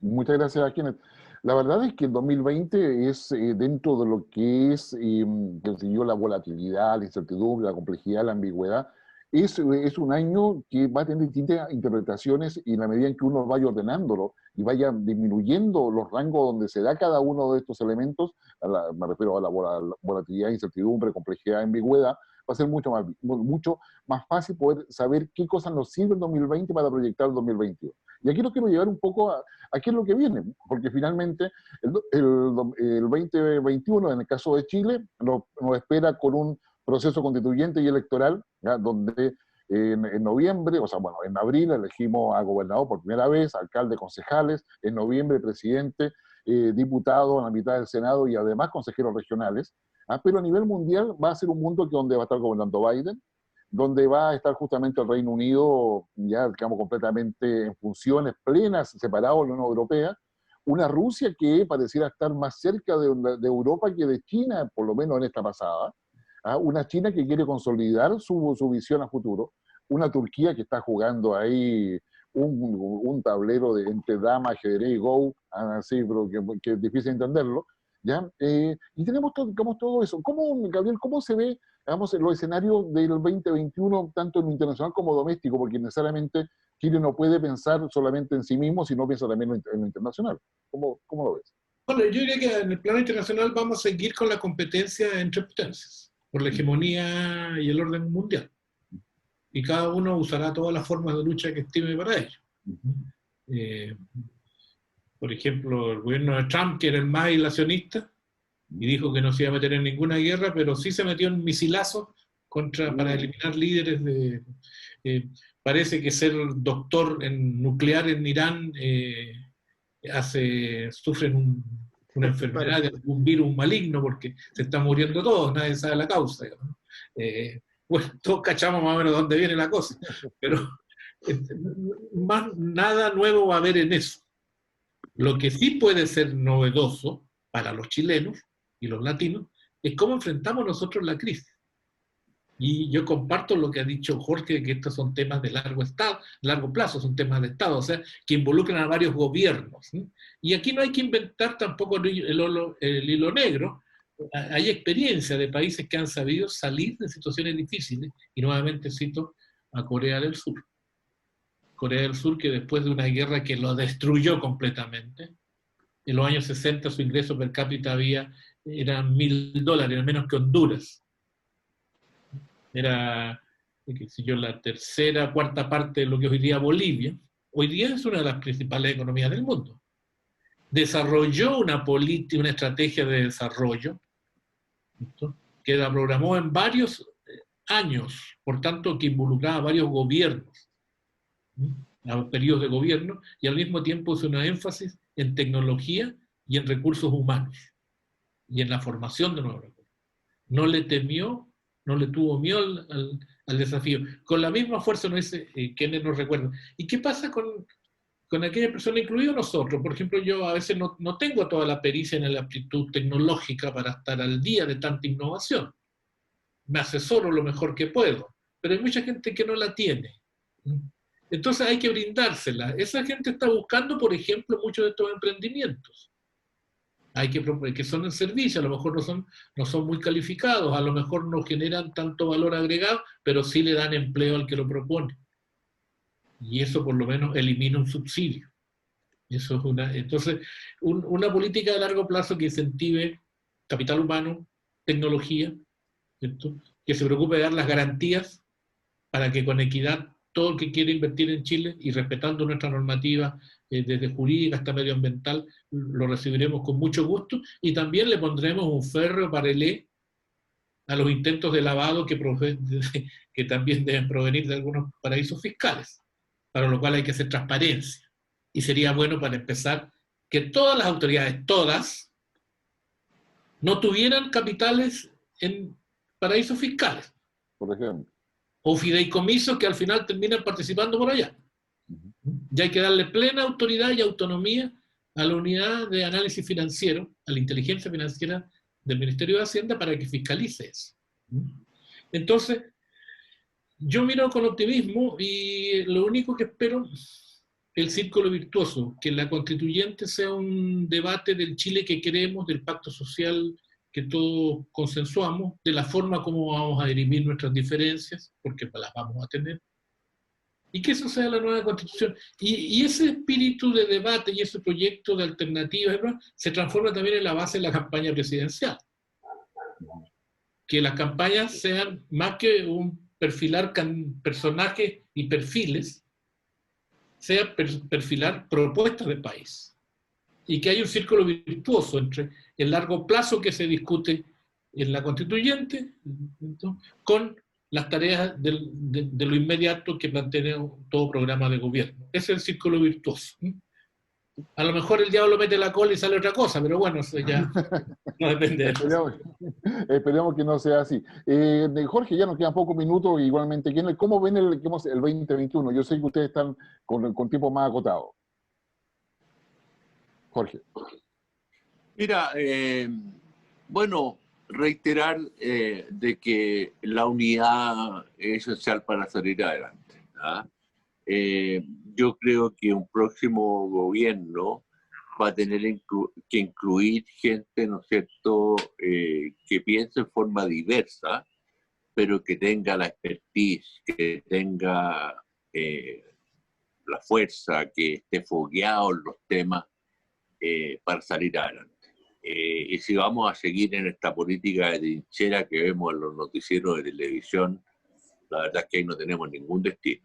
Muchas gracias, Kenneth. La verdad es que el 2020 es dentro de lo que es que siguió la volatilidad, la incertidumbre, la complejidad, la ambigüedad. Es un año que va a tener distintas interpretaciones, y en la medida en que uno vaya ordenándolo y vaya disminuyendo los rangos donde se da cada uno de estos elementos, me refiero a la volatilidad, incertidumbre, complejidad, ambigüedad, va a ser mucho más fácil poder saber qué cosas nos sirve el 2020 para proyectar el 2021. Y aquí lo quiero llevar un poco a qué es lo que viene, porque finalmente el 2021, en el caso de Chile, nos espera con un proceso constituyente y electoral, ¿ya? Donde en noviembre, o sea, bueno, en abril elegimos a gobernador por primera vez, alcalde, concejales, en noviembre presidente, diputado en la mitad del Senado y además consejeros regionales. Pero a nivel mundial va a ser un mundo donde va a estar gobernando Biden, donde va a estar justamente el Reino Unido, ya digamos, completamente en funciones plenas, separado de la Unión Europea, una Rusia que pareciera estar más cerca de Europa que de China, por lo menos en esta pasada, una China que quiere consolidar su visión a futuro, una Turquía que está jugando ahí un tablero entre dama, ajedrez y go, así, pero que es difícil entenderlo, ¿ya? Y tenemos todo eso. Gabriel, ¿cómo se ve, digamos, los escenarios del 2021, tanto en lo internacional como doméstico? Porque necesariamente Chile no puede pensar solamente en sí mismo, sino piensa también en lo internacional. ¿Cómo lo ves? Bueno, yo diría que en el plano internacional vamos a seguir con la competencia entre potencias, por la hegemonía y el orden mundial. Y cada uno usará todas las formas de lucha que estime para ello. Por ejemplo, el gobierno de Trump, que era el más aislacionista, y dijo que no se iba a meter en ninguna guerra, pero sí se metió en misilazos para eliminar líderes parece que ser doctor en nuclear en Irán sufren una enfermedad de un virus maligno, porque se están muriendo todos, nadie sabe la causa. Bueno, todos cachamos más o menos de dónde viene la cosa, pero nada nuevo va a haber en eso. Lo que sí puede ser novedoso para los chilenos y los latinos, es cómo enfrentamos nosotros la crisis. Y yo comparto lo que ha dicho Jorge, que estos son temas de largo plazo, son temas de Estado, o sea, que involucran a varios gobiernos, ¿sí? Y aquí no hay que inventar tampoco el hilo negro. Hay experiencia de países que han sabido salir de situaciones difíciles, y nuevamente cito a Corea del Sur. Corea del Sur, que después de una guerra que lo destruyó completamente, en los años 60 su ingreso per cápita eran $1.000, era menos que Honduras. Era, qué sé yo, la tercera, cuarta parte de lo que es hoy día Bolivia. Hoy día es una de las principales economías del mundo. Desarrolló una estrategia de desarrollo, ¿listo?, que la programó en varios años, por tanto que involucraba a varios gobiernos, a periodos de gobierno, y al mismo tiempo hizo una énfasis en tecnología y en recursos humanos, y en la formación de nuevos recursos. No le temió, no le tuvo miedo al desafío. Con la misma fuerza nos dice, Kenneth nos recuerda. ¿Y qué pasa con aquella persona, incluido nosotros? Por ejemplo, yo a veces no tengo toda la pericia en la aptitud tecnológica para estar al día de tanta innovación. Me asesoro lo mejor que puedo, pero hay mucha gente que no la tiene. Entonces hay que brindársela. Esa gente está buscando, por ejemplo, muchos de estos emprendimientos. Que son en servicio, a lo mejor no son muy calificados, a lo mejor no generan tanto valor agregado, pero sí le dan empleo al que lo propone. Y eso por lo menos elimina un subsidio. Eso es entonces, una política de largo plazo que incentive capital humano, tecnología, ¿cierto?, que se preocupe de dar las garantías para que con equidad todo el que quiere invertir en Chile y respetando nuestra normativa, desde jurídica hasta medioambiental, lo recibiremos con mucho gusto, y también le pondremos un ferro parelé a los intentos de lavado que también deben provenir de algunos paraísos fiscales, para lo cual hay que hacer transparencia. Y sería bueno, para empezar, que todas las autoridades, todas, no tuvieran capitales en paraísos fiscales. Por ejemplo. O fideicomisos que al final terminan participando por allá. Ya hay que darle plena autoridad y autonomía a la unidad de análisis financiero, a la inteligencia financiera del Ministerio de Hacienda, para que fiscalice eso. Entonces, yo miro con optimismo, y lo único que espero, el círculo virtuoso, que la constituyente sea un debate del Chile que queremos, del pacto social que todos consensuamos, de la forma como vamos a dirimir nuestras diferencias, porque las vamos a tener, y que eso sea la nueva constitución. Y ese espíritu de debate y ese proyecto de alternativas se transforma también en la base de la campaña presidencial. Que las campañas sean más que un perfilar personajes y perfiles, sea perfilar propuestas de país. Y que haya un círculo virtuoso entre el largo plazo que se discute en la constituyente, con las tareas de lo inmediato que plantea todo programa de gobierno. Ese es el círculo virtuoso. A lo mejor el diablo mete la cola y sale otra cosa, pero bueno, eso ya no depende de eso. Esperemos que no sea así. Jorge, ya nos quedan pocos minutos, igualmente. ¿Cómo ven el 2021? Yo sé que ustedes están con tiempo más acotado. Jorge. Mira, bueno, reiterar de que la unidad es esencial para salir adelante, ¿ah? Yo creo que un próximo gobierno va a tener que incluir gente, ¿no es cierto?, que piense en forma diversa, pero que tenga la expertise, que tenga la fuerza, que esté fogueado en los temas para salir adelante. Y si vamos a seguir en esta política de trinchera que vemos en los noticieros de televisión, la verdad es que ahí no tenemos ningún destino.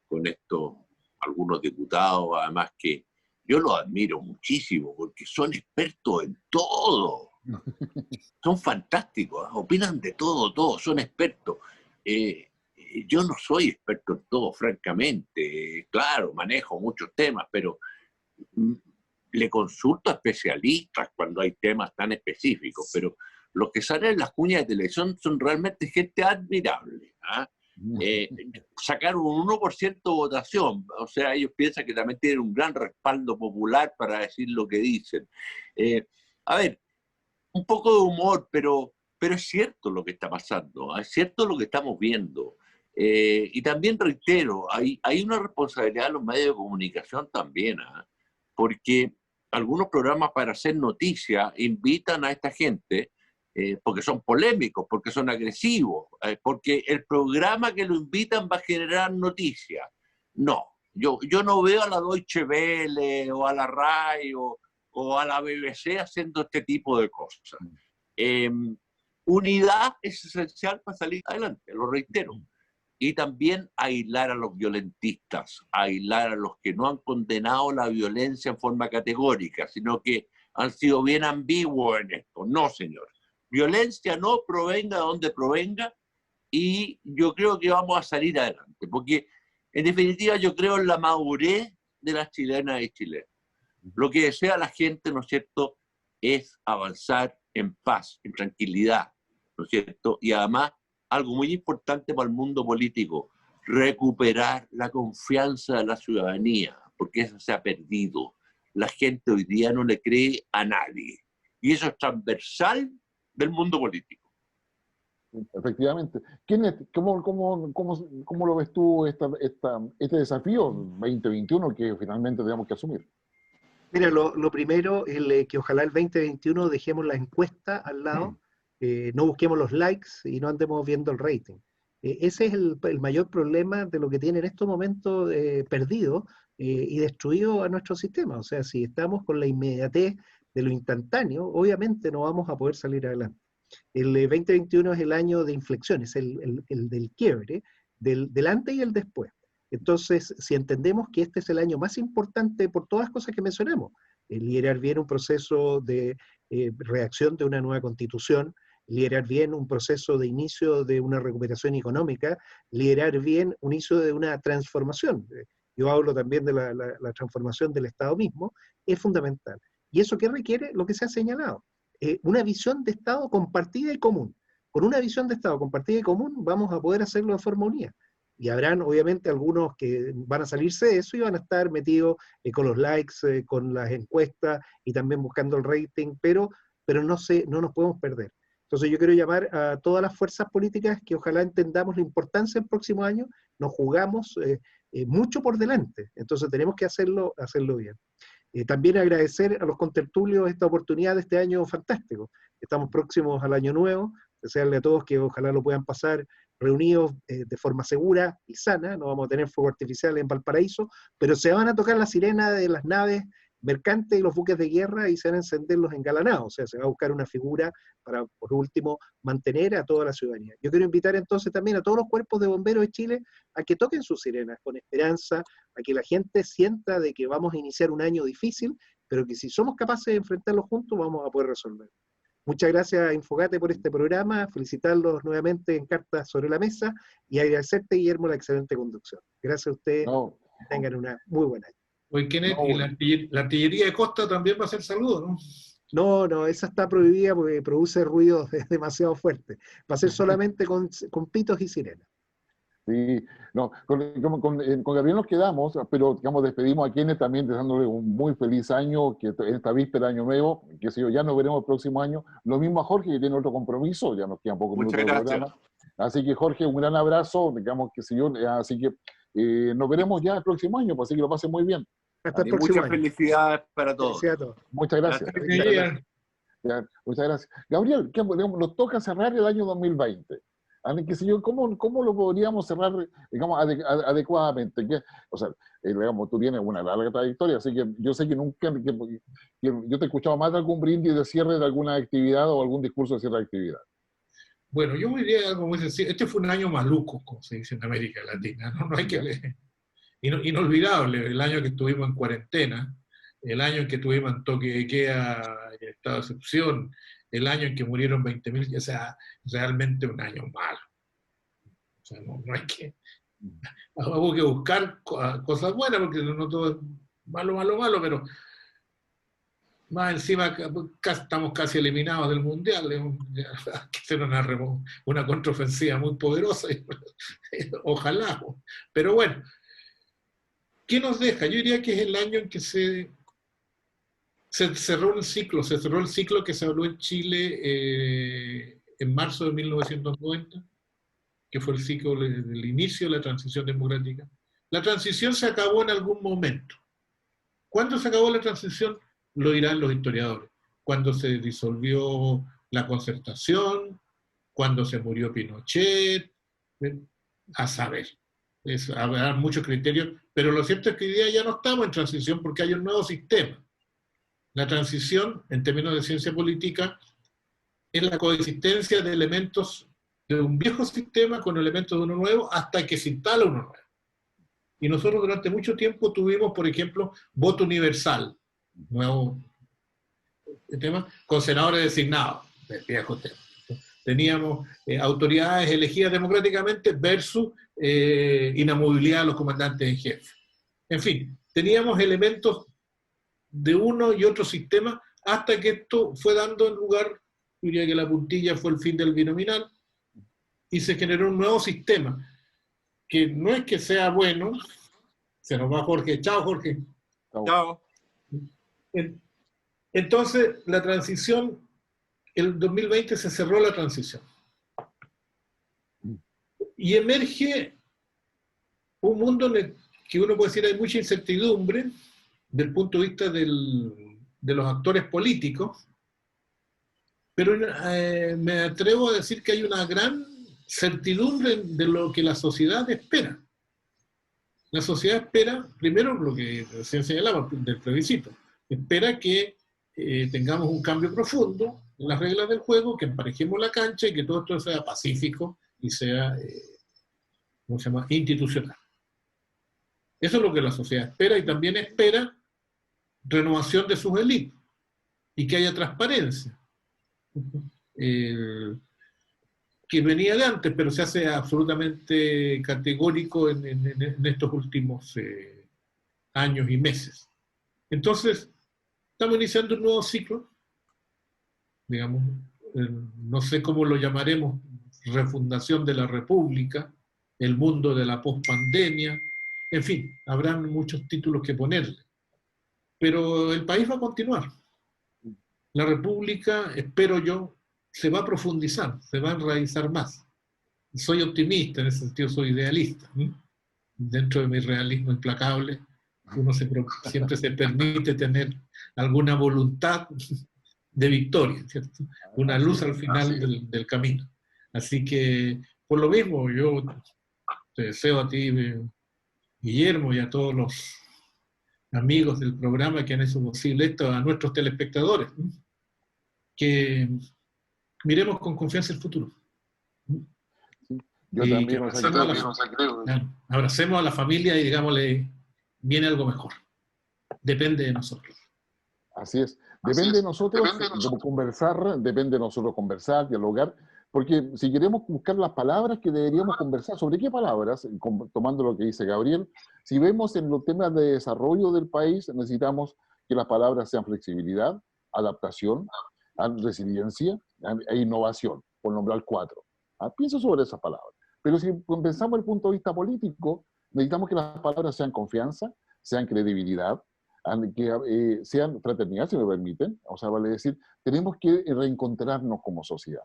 Con esto, algunos diputados, además, que yo los admiro muchísimo porque son expertos en todo. Son fantásticos, ¿eh? Opinan de todo, son expertos. Yo no soy experto en todo, francamente. Claro, manejo muchos temas, pero le consulto a especialistas cuando hay temas tan específicos. Pero los que salen en las cuñas de televisión son realmente gente admirable, ¿eh? sacaron un 1% de votación, o sea, ellos piensan que también tienen un gran respaldo popular para decir lo que dicen. A ver, un poco de humor, pero es cierto lo que está pasando, es cierto lo que estamos viendo. Y también reitero, hay una responsabilidad de los medios de comunicación también, porque algunos programas para hacer noticia invitan a esta gente porque son polémicos, porque son agresivos, porque el programa que lo invitan va a generar noticias. No, yo no veo a la Deutsche Welle o a la RAI o a la BBC haciendo este tipo de cosas. Unidad es esencial para salir adelante, lo reitero. Y también aislar a los violentistas, aislar a los que no han condenado la violencia en forma categórica, sino que han sido bien ambiguos en esto. No, señor. Violencia no, provenga de donde provenga, y yo creo que vamos a salir adelante, porque en definitiva yo creo en la madurez de las chilenas y chilenos. Lo que desea la gente, ¿no es cierto?, es avanzar en paz, en tranquilidad, ¿no es cierto? Y además, algo muy importante para el mundo político, recuperar la confianza de la ciudadanía, porque esa se ha perdido. La gente hoy día no le cree a nadie. Y eso es transversal del mundo político. Efectivamente. ¿Cómo lo ves tú este desafío 2021 que finalmente tenemos que asumir? Mira, lo primero es que ojalá el 2021 dejemos la encuesta al lado, no busquemos los likes y no andemos viendo el rating. Ese es el mayor problema de lo que tiene en estos momentos perdido y destruido a nuestro sistema. O sea, si estamos con la inmediatez de lo instantáneo, obviamente no vamos a poder salir adelante. El 2021 es el año de inflexión, es el del quiebre, del antes y el después. Entonces, si entendemos que este es el año más importante por todas las cosas que mencionamos, liderar bien un proceso de reacción de una nueva constitución, liderar bien un proceso de inicio de una recuperación económica, liderar bien un inicio de una transformación. Yo hablo también de la transformación del Estado mismo, es fundamental. ¿Y eso qué requiere? Lo que se ha señalado. Una visión de Estado compartida y común. Con una visión de Estado compartida y común vamos a poder hacerlo de forma unida. Y habrán obviamente algunos que van a salirse de eso y van a estar metidos con los likes, con las encuestas y también buscando el rating, pero no nos podemos perder. Entonces yo quiero llamar a todas las fuerzas políticas que ojalá entendamos la importancia del próximo año, nos jugamos mucho por delante, entonces tenemos que hacerlo bien. También agradecer a los contertulios esta oportunidad de este año fantástico. Estamos próximos al año nuevo, desearle a todos que ojalá lo puedan pasar reunidos de forma segura y sana. No vamos a tener fuego artificial en Valparaíso, pero se van a tocar la sirena de las naves mercantes y los buques de guerra y se van a encender los engalanados. O sea, se va a buscar una figura para, por último, mantener a toda la ciudadanía. Yo quiero invitar entonces también a todos los cuerpos de bomberos de Chile a que toquen sus sirenas con esperanza, a que la gente sienta de que vamos a iniciar un año difícil, pero que si somos capaces de enfrentarlo juntos vamos a poder resolverlo. Muchas gracias a Infogate por este programa, felicitarlos nuevamente en Cartas sobre la Mesa y agradecerte, Guillermo, la excelente conducción. Gracias a ustedes, que tengan una muy buena año. Oye, Kenneth, y la artillería de costa también va a hacer saludo, ¿no? No, esa está prohibida porque produce ruidos demasiado fuertes. Va a ser solamente con pitos y sirenas. Sí, no, con Gabriel nos quedamos, pero digamos, despedimos a quienes también deseándole un muy feliz año, que en esta víspera de Año Nuevo, que sé yo, ya nos veremos el próximo año. Lo mismo a Jorge, que tiene otro compromiso, ya nos quedan pocos minutos de programa. Así que Jorge, un gran abrazo, digamos, que sé yo, así que nos veremos ya el próximo año, pues así que lo pasen muy bien. Hasta el próximo año. Muchas felicidades para todos. Felicidades a todos. Muchas gracias. Muchas gracias. Gabriel, nos toca cerrar el año 2020. ¿Qué sé yo, ¿cómo lo podríamos cerrar, digamos, adecuadamente? O sea, digamos, tú tienes una larga trayectoria, así que yo sé que nunca, que yo te he escuchado más de algún brindis de cierre de alguna actividad o algún discurso de cierre de actividad. Bueno, yo diría algo muy sencillo. Este fue un año maluco, como se dice en América Latina, ¿no? No hay que leer. Inolvidable, el año que estuvimos en cuarentena, el año en que estuvimos en toque de queda y estado de excepción, el año en que murieron 20.000, o sea, realmente un año malo. O sea, no hay que... Hubo que buscar cosas buenas, porque no todo es malo, pero Más encima estamos casi eliminados del Mundial, hay que hacer una contraofensiva muy poderosa, ojalá. Pero bueno, ¿qué nos deja? Yo diría que es el año en que se cerró el ciclo que se habló en Chile en marzo de 1990, que fue el ciclo del inicio de la transición democrática. La transición se acabó en algún momento. ¿Cuándo se acabó la transición? Lo dirán los historiadores. Cuando se disolvió la Concertación, cuando se murió Pinochet, a saber. Habrá muchos criterios, pero lo cierto es que hoy día ya no estamos en transición porque hay un nuevo sistema. La transición, en términos de ciencia política, es la coexistencia de elementos de un viejo sistema con elementos de uno nuevo hasta que se instala uno nuevo. Y nosotros durante mucho tiempo tuvimos, por ejemplo, voto universal, nuevo tema, con senadores designados, viejo tema. Teníamos autoridades elegidas democráticamente versus inamovilidad de los comandantes en jefe. En fin, teníamos elementos de uno y otro sistema hasta que esto fue dando en lugar, yo diría que la puntilla fue el fin del binominal, y se generó un nuevo sistema, que no es que sea bueno. Se nos va Jorge. Chao, Jorge. Chao. Entonces, la transición, el 2020 se cerró la transición. Y emerge un mundo en el que uno puede decir hay mucha incertidumbre del punto de vista de los actores políticos, pero me atrevo a decir que hay una gran certidumbre de lo que la sociedad espera. La sociedad espera, primero lo que se señalaba del plebiscito, espera que tengamos un cambio profundo en las reglas del juego, que emparejemos la cancha y que todo esto sea pacífico y sea, ¿cómo se llama?, institucional. Eso es lo que la sociedad espera, y también espera renovación de sus élites y que haya transparencia. Que venía de antes, pero se hace absolutamente categórico en estos últimos años y meses. Entonces, estamos iniciando un nuevo ciclo, digamos, no sé cómo lo llamaremos, refundación de la República, el mundo de la pospandemia, en fin, habrán muchos títulos que ponerle. Pero el país va a continuar. La República, espero yo, se va a profundizar, se va a enraizar más. Soy optimista, en ese sentido soy idealista. Dentro de mi realismo implacable, uno siempre se permite tener alguna voluntad de victoria, ¿cierto? Una luz al final del camino. Así que, por lo mismo, yo te deseo a ti, Guillermo, y a todos los amigos del programa que han hecho posible esto, a nuestros telespectadores, que miremos con confianza el futuro. Sí, yo también abracemos a la familia y digámosle, viene algo mejor. Depende de nosotros. Así es. Depende de nosotros conversar, depende de nosotros conversar, dialogar, porque si queremos buscar las palabras que deberíamos conversar, ¿sobre qué palabras? Tomando lo que dice Gabriel, si vemos en los temas de desarrollo del país, necesitamos que las palabras sean flexibilidad, adaptación, resiliencia e innovación, por nombrar 4. Pienso sobre esas palabras. Pero si pensamos desde el punto de vista político, necesitamos que las palabras sean confianza, sean credibilidad, que sean fraternidad, si me permiten. O sea, vale decir, tenemos que reencontrarnos como sociedad.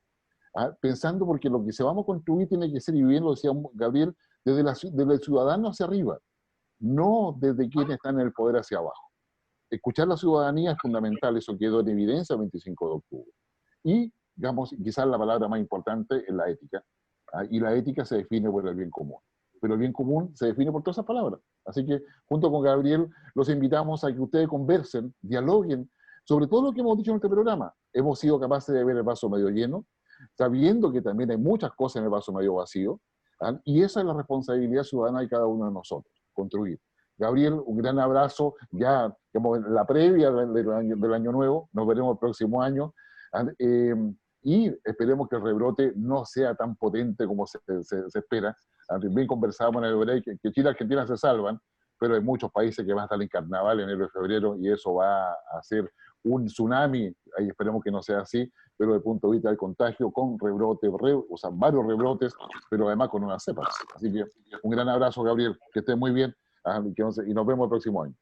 Pensando porque lo que se vamos a construir tiene que ser, y bien lo decía Gabriel, desde el ciudadano hacia arriba, no desde quienes están en el poder hacia abajo. Escuchar a la ciudadanía es fundamental, eso quedó en evidencia el 25 de octubre. Y, digamos, quizás la palabra más importante es la ética. Y la ética se define por el bien común. Pero el bien común se define por todas esas palabras. Así que, junto con Gabriel, los invitamos a que ustedes conversen, dialoguen, sobre todo lo que hemos dicho en este programa. Hemos sido capaces de ver el vaso medio lleno, sabiendo que también hay muchas cosas en el vaso medio vacío, y esa es la responsabilidad ciudadana de cada uno de nosotros, construir. Gabriel, un gran abrazo, ya como en la previa del año nuevo, nos veremos el próximo año, y esperemos que el rebrote no sea tan potente como se espera. Bien conversábamos en el break que Chile y Argentina se salvan, pero hay muchos países que van a estar en carnaval en enero y febrero y eso va a ser un tsunami, ahí esperemos que no sea así, pero desde el punto de vista del contagio, con rebrotes, o sea, varios rebrotes, pero además con una cepa. Así que un gran abrazo, Gabriel, que estés muy bien y nos vemos el próximo año.